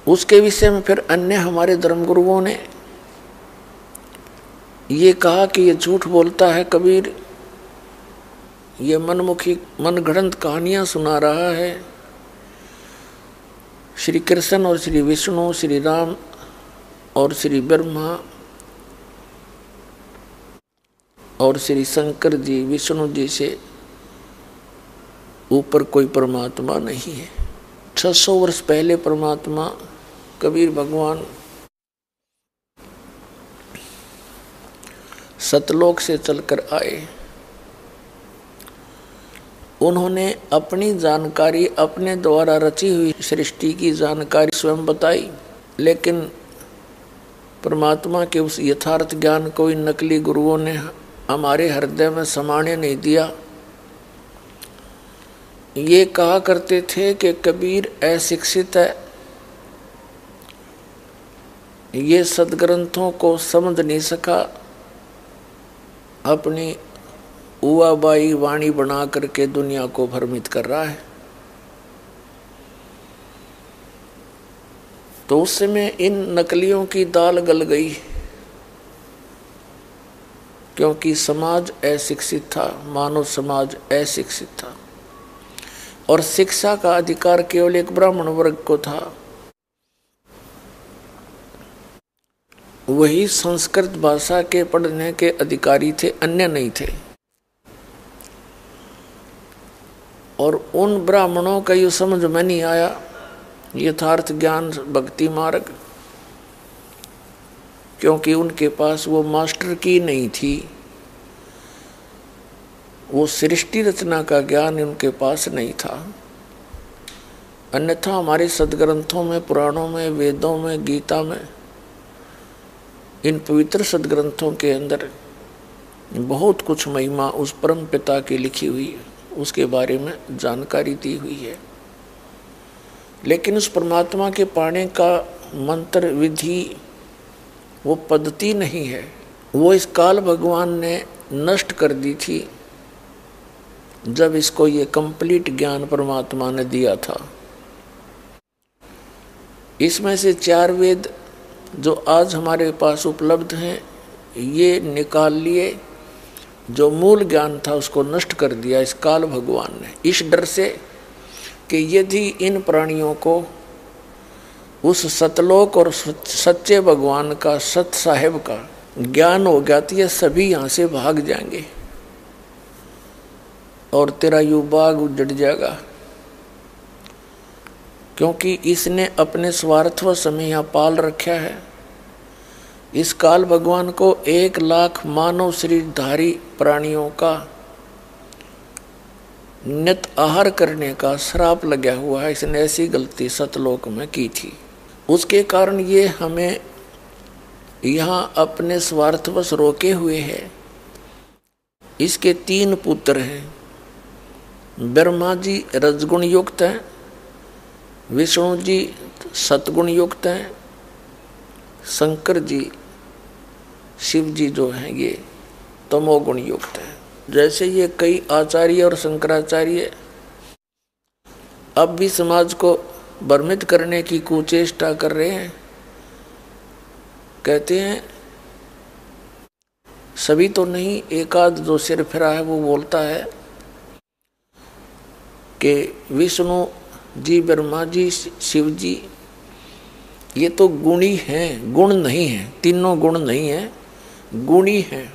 उसके विषय में फिर अन्य हमारे धर्मगुरुओं ने ये कहा कि ये झूठ बोलता है कबीर, ये मनमुखी मनगढ़ंत कहानियां सुना रहा है। श्री कृष्ण और श्री विष्णु, श्री राम और श्री ब्रह्मा और श्री शंकर जी, विष्णु जी से ऊपर कोई परमात्मा नहीं है। 600 वर्ष पहले परमात्मा कबीर भगवान सतलोक से चलकर आए। उन्होंने अपनी जानकारी, अपने द्वारा रची हुई सृष्टि की जानकारी स्वयं बताई, लेकिन परमात्मा के उस यथार्थ ज्ञान को इन नकली गुरुओं ने हमारे हृदय में समाने नहीं दिया। ये कहा करते थे कि कबीर अशिक्षित है, ये सदग्रंथों को समझ नहीं सका, अपनी उवाबाई वाणी बना करके दुनिया को भ्रमित कर रहा है। तो उस समय इन नकलियों की दाल गल गई, क्योंकि समाज अशिक्षित था, मानव समाज अशिक्षित था और शिक्षा का अधिकार केवल एक ब्राह्मण वर्ग को था। वही संस्कृत भाषा के पढ़ने के अधिकारी थे, अन्य नहीं थे। और उन ब्राह्मणों का ये समझ में नहीं आया यथार्थ ज्ञान भक्ति मार्ग, क्योंकि उनके पास वो मास्टर की नहीं थी, वो सृष्टि रचना का ज्ञान उनके पास नहीं था। अन्यथा हमारे सदग्रंथों में, पुराणों में, वेदों में, गीता में, इन पवित्र सदग्रंथों के अंदर बहुत कुछ महिमा उस परम पिता की लिखी हुई है, उसके बारे में जानकारी दी हुई है। लेकिन उस परमात्मा के पाने का मंत्र विधि, वो पद्धति नहीं है, वो इस काल भगवान ने नष्ट कर दी थी जब इसको ये कंप्लीट ज्ञान परमात्मा ने दिया था। इसमें से 4 वेद जो आज हमारे पास उपलब्ध हैं, ये निकाल लिए, जो मूल ज्ञान था उसको नष्ट कर दिया इस काल भगवान ने, इस डर से कि यदि इन प्राणियों को उस सतलोक और सच्चे भगवान का, सत साहेब का ज्ञान हो गया तो ये सभी यहाँ से भाग जाएंगे और तेरा यू बाग उजड़ जाएगा, क्योंकि इसने अपने स्वार्थ व समय यहाँ पाल रखा है। इस काल भगवान को 1 लाख मानव शरीरधारी प्राणियों का नित आहार करने का श्राप लगा हुआ है। इसने ऐसी गलती सतलोक में की थी, उसके कारण ये हमें यहाँ अपने स्वार्थवश रोके हुए है। इसके 3 पुत्र हैं। ब्रह्मा जी रजगुण युक्त हैं, विष्णु जी सतगुण युक्त हैं, शंकर जी शिव जी जो हैं ये तमोगुण युक्त हैं। जैसे ये कई आचार्य और शंकराचार्य अब भी समाज को भ्रमित करने की कुचेष्टा कर रहे हैं। कहते हैं सभी तो नहीं, एक आध जो सिर फिरा है वो बोलता है कि विष्णु जी, ब्रह्मा जी, शिव जी ये तो गुणी हैं, गुण नहीं हैं, तीनों गुण नहीं हैं, गुणी हैं।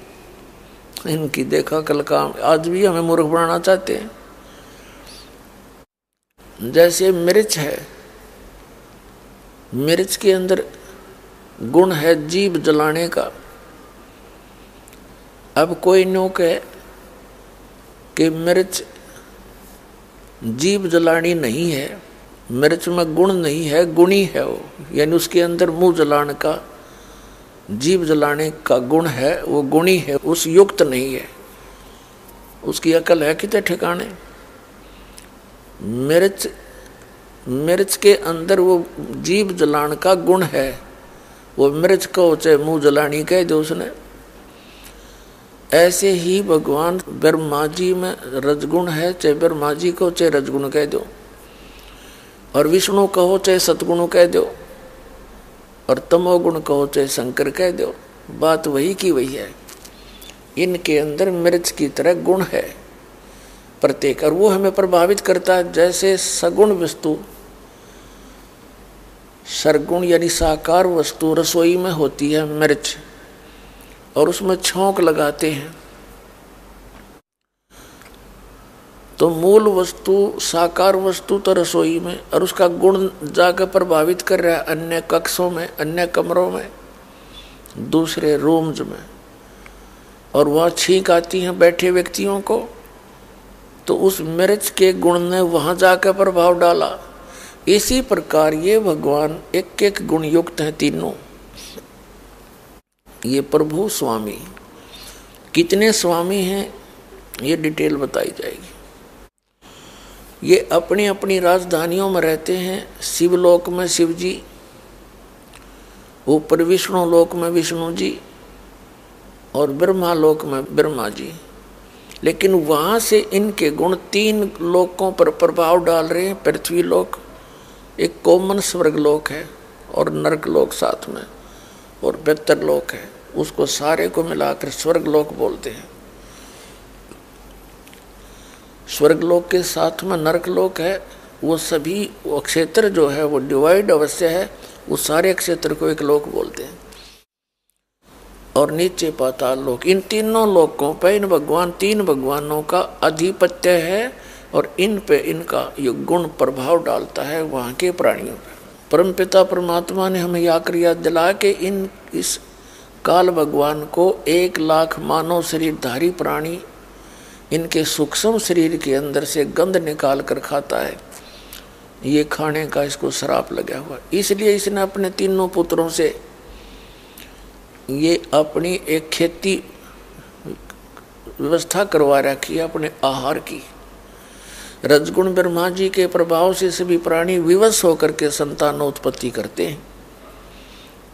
इनकी देखा कल काम आज भी हमें मूर्ख बनाना चाहते हैं। जैसे मिर्च है, मिर्च के अंदर गुण है जीभ जलाने का। अब कोई नो कहे कि मिर्च जीभ जलानी नहीं है, मिर्च में गुण नहीं है, गुणी है वो, यानी उसके अंदर मुंह जलाने का, जीभ जलाने का गुण है, वो गुणी है, उस युक्त नहीं है। उसकी अकल है कितने ठिकाने। मिर्च के अंदर वो जीभ जलाने का गुण है, वो मिर्च को चाहे मुंह जलानी कह दो उसने। ऐसे ही भगवान ब्रह्मा जी में रजगुण है, चाहे ब्रह्मा जी को चाहे रजगुण कह दो, और विष्णु कहो चाहे सतगुण कह दो, और तमोगुण कहो चाहे शंकर कह दो, बात वही की वही है। इनके अंदर मिर्च की तरह गुण है प्रत्येक, और वो हमें प्रभावित करता है। जैसे सगुण वस्तु, सरगुण यानी साकार वस्तु रसोई में होती है मिर्च, और उसमें छौंक लगाते हैं, तो मूल वस्तु साकार वस्तु तो रसोई में, और उसका गुण जाकर प्रभावित कर रहा है अन्य कक्षों में, अन्य कमरों में, दूसरे रूम्स में, और वहाँ छींक आती हैं बैठे व्यक्तियों को, तो उस मिर्च के गुण ने वहाँ जाकर प्रभाव डाला। इसी प्रकार ये भगवान एक एक गुण युक्त हैं तीनों। ये प्रभु स्वामी, कितने स्वामी हैं ये डिटेल बताई जाएगी। ये अपनी अपनी राजधानियों में रहते हैं। शिवलोक में शिव जी, ऊपर विष्णु लोक में विष्णु जी, और ब्रह्मा लोक में ब्रह्मा जी। लेकिन वहाँ से इनके गुण तीन लोकों पर प्रभाव डाल रहे हैं। पृथ्वी लोक एक कॉमन स्वर्ग लोक है, और नरक लोक साथ में, और पितर लोक है, उसको सारे को मिलाकर स्वर्ग लोक बोलते हैं। स्वर्ग लोक के साथ में नरक लोक है, वो सभी क्षेत्र जो है वो डिवाइड अवश्य है, वो सारे क्षेत्र को एक लोक बोलते हैं। और नीचे पाताल लोक, इन तीनों लोकों पे इन भगवान तीन भगवानों का आधिपत्य है, और इन पे इनका ये गुण प्रभाव डालता है वहाँ के प्राणियों पे। परमपिता परमात्मा ने हमें याद दिला के इस काल भगवान को 1 लाख मानव शरीरधारी प्राणी इनके सूक्ष्म शरीर के अंदर से गंध निकाल कर खाता है। ये खाने का इसको श्राप लगा हुआ, इसलिए इसने अपने तीनों पुत्रों से ये अपनी एक खेती व्यवस्था करवा रखी है अपने आहार की। रजगुण ब्रह्मा जी के प्रभाव से सभी प्राणी विवश होकर के संतानोत्पत्ति करते हैं,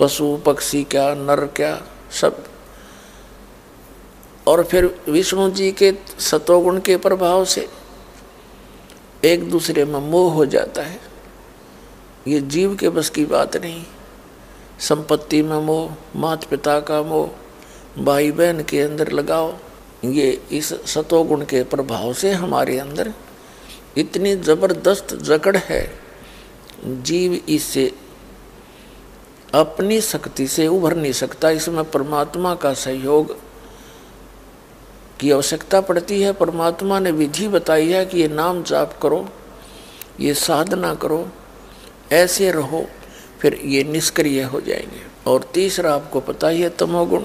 पशु पक्षी क्या नर क्या सब। और फिर विष्णु जी के सतोगुण के प्रभाव से एक दूसरे में मोह हो जाता है। ये जीव के बस की बात नहीं। संपत्ति में मोह, माता पिता का मोह, भाई बहन के अंदर लगाओ, ये इस सतोगुण के प्रभाव से हमारे अंदर इतनी जबरदस्त जकड़ है। जीव इससे अपनी शक्ति से उभर नहीं सकता, इसमें परमात्मा का सहयोग की आवश्यकता पड़ती है। परमात्मा ने विधि बताई है कि ये नाम जाप करो, ये साधना करो, ऐसे रहो, फिर ये निष्क्रिय हो जाएंगे। और तीसरा आपको पता ही है तमोगुण।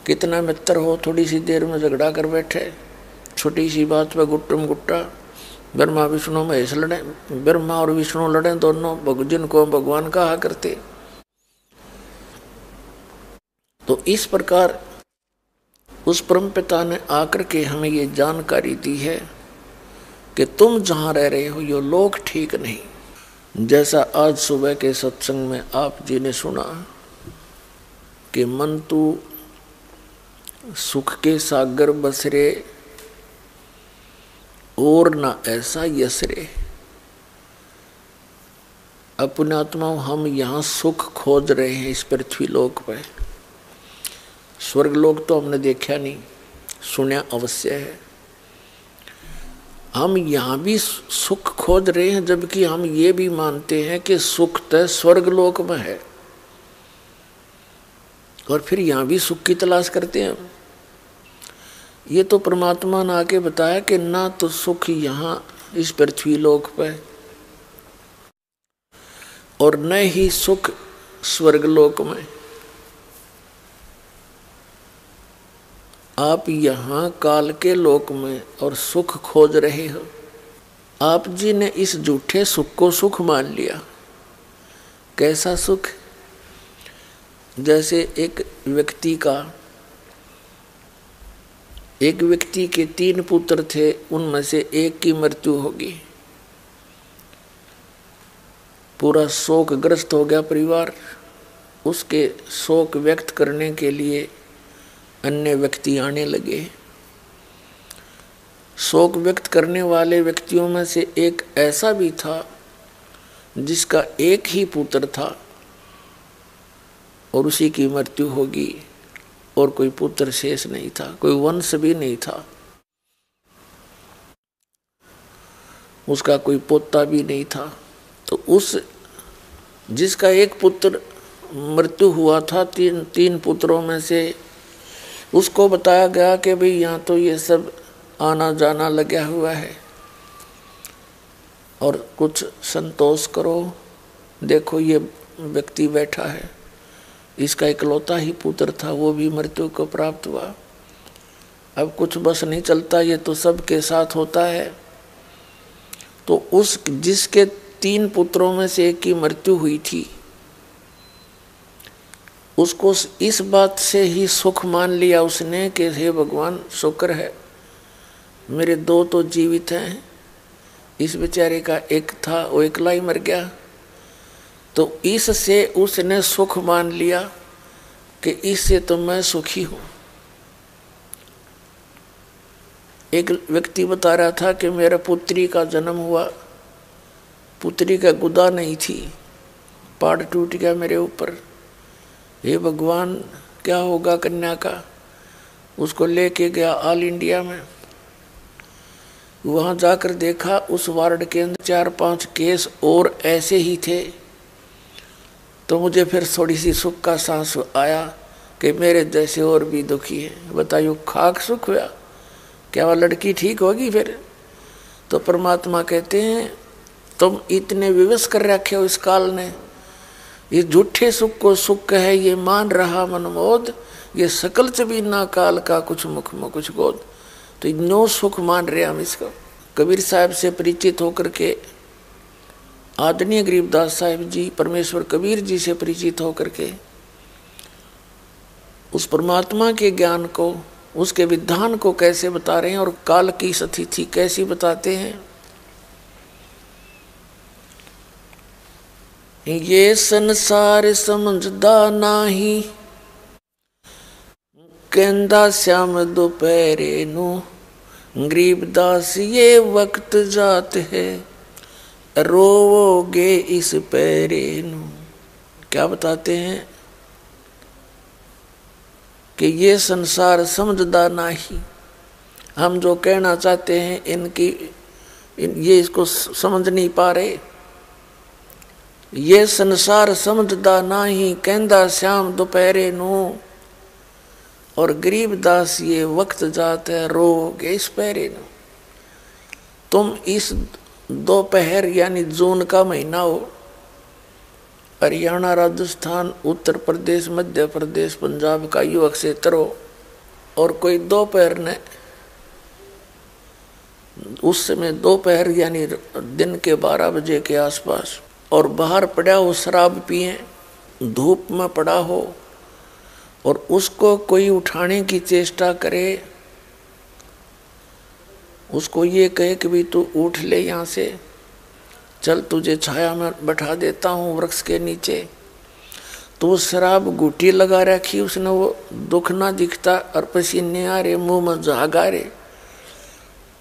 कितना मित्र हो, थोड़ी सी देर में झगड़ा कर बैठे, छोटी सी बात पे गुट्टम गुट्टा, ब्रह्मा विष्णु महेश लड़े, ब्रह्मा और विष्णु लड़े दोनों, जिनको भगवान कहा करते। तो इस प्रकार उस परमपिता ने आकर के हमें ये जानकारी दी है कि तुम जहाँ रह रहे हो ये लोक ठीक नहीं। जैसा आज सुबह के सत्संग में आप जी ने सुना कि मन तू सुख के सागर बसरे और ना ऐसा यसरे। अपने आत्मा हम यहाँ सुख खोज रहे हैं इस पृथ्वी लोक पर। स्वर्ग लोक तो हमने देखा नहीं, सुना अवश्य है। हम यहाँ भी सुख खोज रहे हैं, जबकि हम ये भी मानते हैं कि सुख तो स्वर्ग लोक में है, और फिर यहाँ भी सुख की तलाश करते हैं। ये तो परमात्मा ने आके बताया कि ना तो सुख यहाँ इस पृथ्वी लोक पे, और न ही सुख स्वर्ग लोक में। आप यहाँ काल के लोक में और सुख खोज रहे हो। आप जी ने इस झूठे सुख को सुख मान लिया। कैसा सुख? जैसे एक व्यक्ति के 3 पुत्र थे, उनमें से एक की मृत्यु होगी, पूरा शोकग्रस्त हो गया परिवार। उसके शोक व्यक्त करने के लिए अन्य व्यक्ति आने लगे। शोक व्यक्त करने वाले व्यक्तियों में से एक ऐसा भी था जिसका एक ही पुत्र था और उसी की मृत्यु होगी, और कोई पुत्र शेष नहीं था, कोई वंश भी नहीं था, उसका कोई पोता भी नहीं था। तो उस जिसका एक पुत्र मृत्यु हुआ था, तीन पुत्रों में से, उसको बताया गया कि भाई यहाँ तो ये सब आना जाना लगा हुआ है और कुछ संतोष करो। देखो ये व्यक्ति बैठा है, इसका इकलौता ही पुत्र था, वो भी मृत्यु को प्राप्त हुआ। अब कुछ बस नहीं चलता, ये तो सबके साथ होता है। तो उस जिसके 3 पुत्रों में से एक की मृत्यु हुई थी, उसको इस बात से ही सुख मान लिया उसने कि हे भगवान, शुक्र है मेरे 2 तो जीवित हैं, इस बेचारे का एक था वो अकेला ही मर गया। तो इससे उसने सुख मान लिया कि इससे तो मैं सुखी हूँ। एक व्यक्ति बता रहा था कि मेरा पुत्री का जन्म हुआ, पुत्री का गुदा नहीं थी, पाड़ टूट गया मेरे ऊपर, हे भगवान क्या होगा कन्या का। उसको लेके गया ऑल इंडिया में, वहाँ जाकर देखा उस वार्ड के अंदर 4-5 केस और ऐसे ही थे। तो मुझे फिर थोड़ी सी सुख का सांस आया कि मेरे जैसे और भी दुखी है। बताइए खाक सुख हुआ, क्या वह लड़की ठीक होगी फिर? तो परमात्मा कहते हैं तुम इतने विवश कर रखे हो इस काल ने, ये झूठे सुख को सुख है ये मान रहा मनमोद, ये सकल च भी ना काल का कुछ मुख में कुछ गोद। तो नो सुख मान रहे हम इसको। कबीर साहब से परिचित होकर के, आदरणीय गरीबदास साहिब जी, परमेश्वर कबीर जी से परिचित होकर के उस परमात्मा के ज्ञान को, उसके विधान को कैसे बता रहे हैं और काल की स्थिति कैसी बताते हैं। ये संसार समझदा नाही, कहंदा श्याम दोपहरे नू, गरीबदास ये वक्त जात है, रोवोगे इस पैरे नू। क्या बताते हैं कि ये संसार समझदा नाही। हम जो कहना चाहते हैं ये इसको समझ नहीं पा रहे। ये संसार समझदा नाही, कहंदा श्याम दोपहरे नू, और गरीबदास ये वक्त जात है, रोगे इस पैरे नू। तुम इस दोपहर यानी जून का महीना हो, हरियाणा, राजस्थान, उत्तर प्रदेश, मध्य प्रदेश, पंजाब का युवक क्षेत्र हो, और कोई दोपहर ने, उस समय दोपहर यानी दिन के 12 बजे के आसपास, और बाहर पड़ा हो शराब पिए, धूप में पड़ा हो, और उसको कोई उठाने की चेष्टा करे, उसको ये कहे कि भी तू उठ ले यहाँ से, चल तुझे छाया में बैठा देता हूँ वृक्ष के नीचे। तो वो शराब घूटी लगा रखी उसने, वो दुख ना दिखता और पसीने आ रहे, मुंह में झाग आ रहे,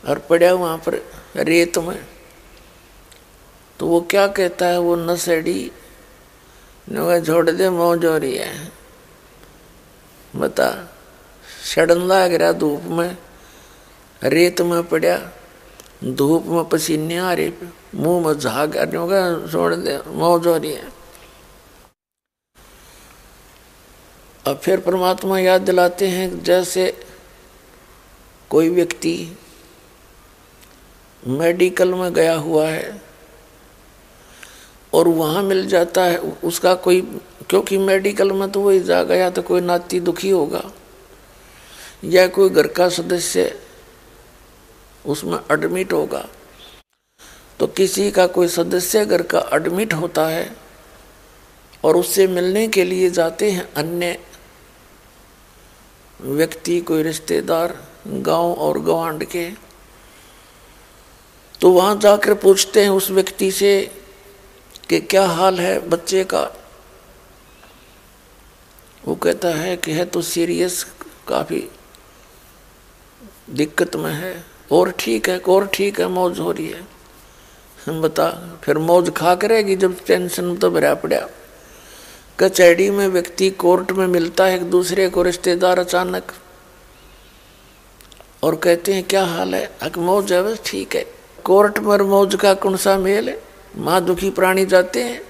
और पड़ा वहाँ पर रेत में। तो वो क्या कहता है, वो नशेड़ी ने छोड़ दे, मौज हो रही है। बता, सड़न लाग रहा धूप में, रेत में पड़ा, धूप में पसीने आ रहे, मुंह में झाग आने होगा, छोड़ दे मौज हो रही है। अब फिर परमात्मा याद दिलाते हैं, जैसे कोई व्यक्ति मेडिकल में गया हुआ है और वहाँ मिल जाता है उसका कोई, क्योंकि मेडिकल में तो वही जा गया तो कोई नाती दुखी होगा या कोई घर का सदस्य उसमें एडमिट होगा। तो किसी का कोई सदस्य घर का एडमिट होता है और उससे मिलने के लिए जाते हैं अन्य व्यक्ति, कोई रिश्तेदार गांव और गवांड के, तो वहां जाकर पूछते हैं उस व्यक्ति से कि क्या हाल है बच्चे का। वो कहता है कि है तो सीरियस, काफी दिक्कत में है, और ठीक है, मौज हो रही है। हम बता फिर मौज खा करेगी जब टेंशन तो भरा पड़ा। कचहरी में व्यक्ति कोर्ट में मिलता है एक दूसरे को, रिश्तेदार अचानक, और कहते हैं क्या हाल है, अक मौज है, बस ठीक है। कोर्ट में मौज का कौन सा मेल है? माँ दुखी प्राणी जाते हैं,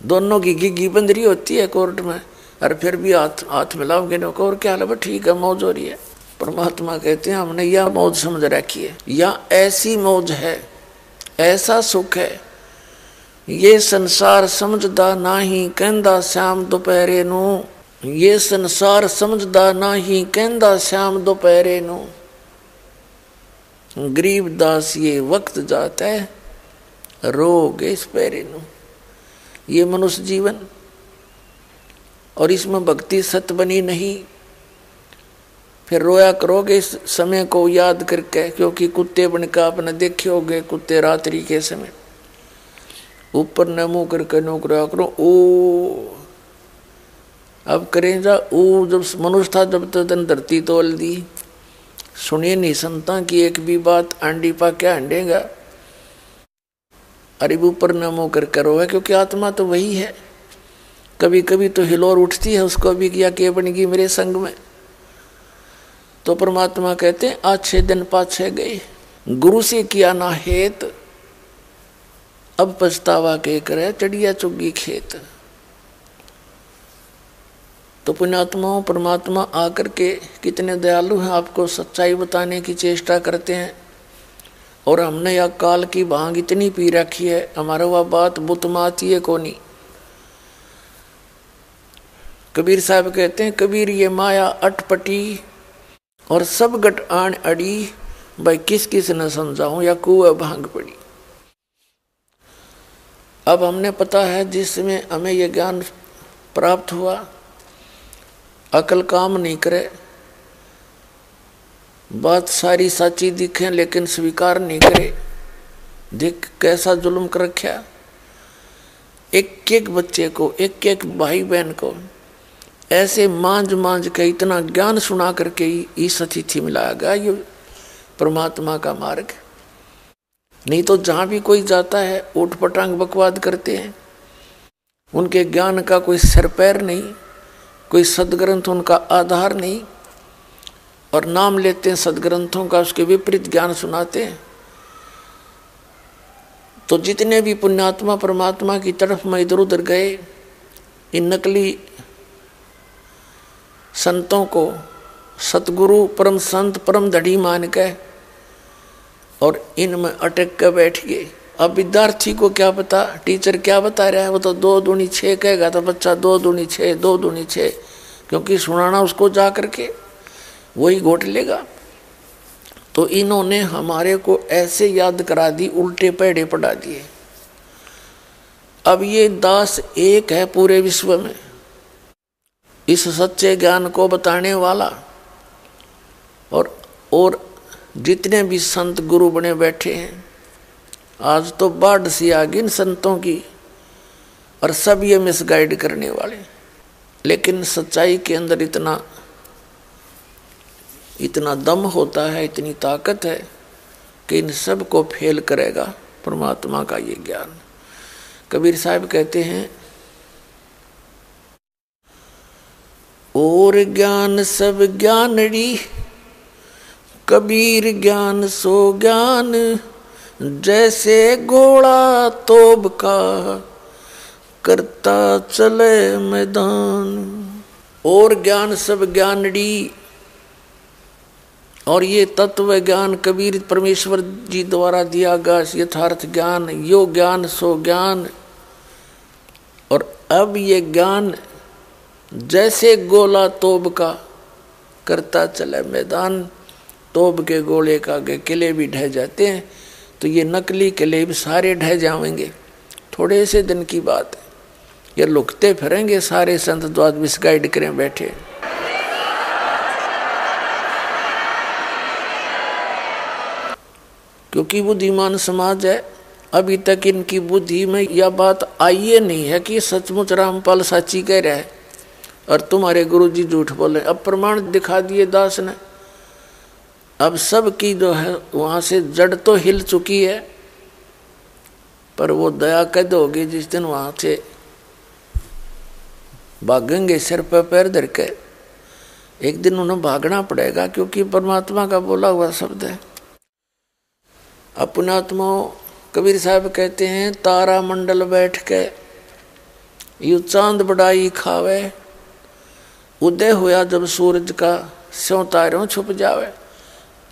दोनों की गिग्गी बंदरी होती है कोर्ट में, और फिर भी हाथ मिलाओगे न, और क्या हाल है, ठीक है, मौज हो रही है। परमात्मा कहते हैं हमने यह मौज समझ रखी है, या ऐसी मौज है, ऐसा सुख है, ये संसार समझदा नाही कहंदा श्याम दोपहरे नू, ये संसार समझदा नाही कहंदा श्याम दोपहरे नू, गरीबदास ये वक्त जाता है रोगे इस पैरे नू। ये मनुष्य जीवन, और इसमें भक्ति सत बनी नहीं, फिर रोया करोगे इस समय को याद करके, क्योंकि कुत्ते बनकर आपने देखे होगे, कुत्ते रात्रि के समय ऊपर न मुंह करके नोक रोया करो, ओ अब करें जा ओ। जब मनुष्य था जब तक धरती तोल दी, सुनिए नहीं संता की एक भी बात, आंडी पा क्या अंडेगा, अरे ऊपर न मुंह करके रोए, क्योंकि आत्मा तो वही है। कभी कभी तो हिलोर उठती है उसको भी, किया के बनेगी मेरे संग में। तो परमात्मा कहते हैं अच्छे दिन पाछे गए, गुरु से किया ना हेत, अब पछतावा के करे चढ़िया चुगी खेत। तो पुण्यात्माओं, परमात्मा आकर के कितने दयालु हैं, आपको सच्चाई बताने की चेष्टा करते हैं। और हमने यह काल की भांग इतनी पी रखी है, हमारा वह बात बुतमाती है कोनी। कबीर साहब कहते हैं, कबीर ये माया अटपटी और सब गट आन अड़ी, भाई किस किस न समझाऊं या कुएं भांग पड़ी। अब हमने पता है जिसमें हमें यह ज्ञान प्राप्त हुआ, अकल काम नहीं करे, बात सारी साची दिखे लेकिन स्वीकार नहीं करे। देख कैसा जुल्म कर रखा, एक एक बच्चे को, एक एक भाई बहन को ऐसे मांझ मांझ के इतना ज्ञान सुना करके इस अतिथि मिलाया गया। ये परमात्मा का मार्ग। नहीं तो जहाँ भी कोई जाता है ऊट पटांग बकवाद करते हैं, उनके ज्ञान का कोई सिर पैर नहीं, कोई सदग्रंथ उनका आधार नहीं, और नाम लेते हैं सदग्रंथों का, उसके विपरीत ज्ञान सुनाते हैं। तो जितने भी पुण्यात्मा परमात्मा की तरफ में इधर उधर गए, इन नकली संतों को सतगुरु परम संत परम धड़ी मान के और इनमें अटक कर बैठ गए। अब विद्यार्थी को क्या पता टीचर क्या बता रहा है, वो तो 2 दूनी 6 कहेगा तो बच्चा 2 दूनी 6, 2 दूनी 6, क्योंकि सुनाना उसको जा करके वही घोट लेगा। तो इन्होंने हमारे को ऐसे याद करा दी, उल्टे पैड़े पड़ा दिए। अब ये दास एक है पूरे विश्व में, इस सच्चे ज्ञान को बताने वाला। और जितने भी संत गुरु बने बैठे हैं, आज तो बाढ़ सी आ गई इन संतों की, और सब ये मिसगाइड करने वाले। लेकिन सच्चाई के अंदर इतना दम होता है, इतनी ताकत है कि इन सब को फेल करेगा परमात्मा का ये ज्ञान। कबीर साहब कहते हैं, और ज्ञान सब ज्ञानड़ी, कबीर ज्ञान सो ज्ञान, जैसे घोड़ा तोब का करता चले मैदान। और ज्ञान सब ज्ञानड़ी, और ये तत्व ज्ञान कबीर परमेश्वर जी द्वारा दिया गया यथार्थ ज्ञान, यो ज्ञान सो ज्ञान। और अब ये ज्ञान जैसे गोला तोब का करता चले मैदान, तोब के गोले का आगे किले भी ढह जाते हैं तो ये नकली कलेब सारे ढह जाएंगे। थोड़े से दिन की बात है, ये लुकते फिरेंगे सारे संत द्वाद मिसगाइड करें बैठे। क्योंकि बुद्धिमान समाज है, अभी तक इनकी बुद्धि में यह बात आई नहीं है कि सचमुच रामपाल साची कह रहा है और तुम्हारे गुरुजी झूठ बोले। अब प्रमाण दिखा दिए दास ने। अब सब की जो है वहां से जड़ तो हिल चुकी है, पर वो दया कैद होगी जिस दिन वहां से भागेंगे सिर पर पैर धर के। एक दिन उन्हें भागना पड़ेगा, क्योंकि परमात्मा का बोला हुआ शब्द है। अपनात्मा कबीर साहब कहते हैं, तारा मंडल बैठ के यू चांद बड़ाई खावे, उदय हुआ जब सूरज का स्यों तारों छुप जावे।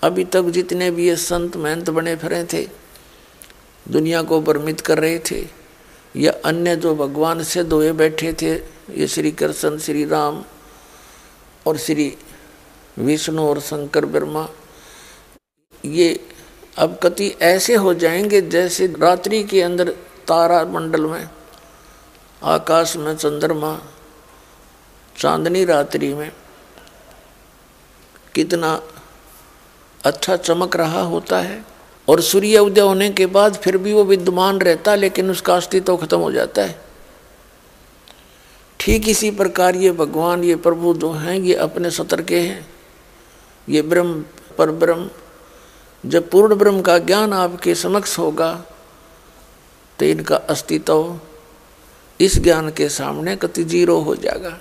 अभी तक जितने भी ये संत महंत बने फिरे थे, दुनिया को भ्रमित कर रहे थे, या अन्य जो भगवान से धोए बैठे थे, ये श्री कृष्ण, श्री राम और श्री विष्णु और शंकर ब्रह्मा, ये अब कति ऐसे हो जाएंगे जैसे रात्रि के अंदर तारा मंडल में, आकाश में चंद्रमा, चांदनी रात्रि में कितना अच्छा चमक रहा होता है, और सूर्य उदय होने के बाद फिर भी वो विद्यमान रहता, लेकिन उसका अस्तित्व खत्म हो जाता है। ठीक इसी प्रकार ये भगवान, ये प्रभु जो हैं, ये अपने सतर के हैं। ये ब्रह्म, पर ब्रह्म, जब पूर्ण ब्रह्म का ज्ञान आपके समक्ष होगा तो इनका अस्तित्व इस ज्ञान के सामने कति जीरो हो जाएगा।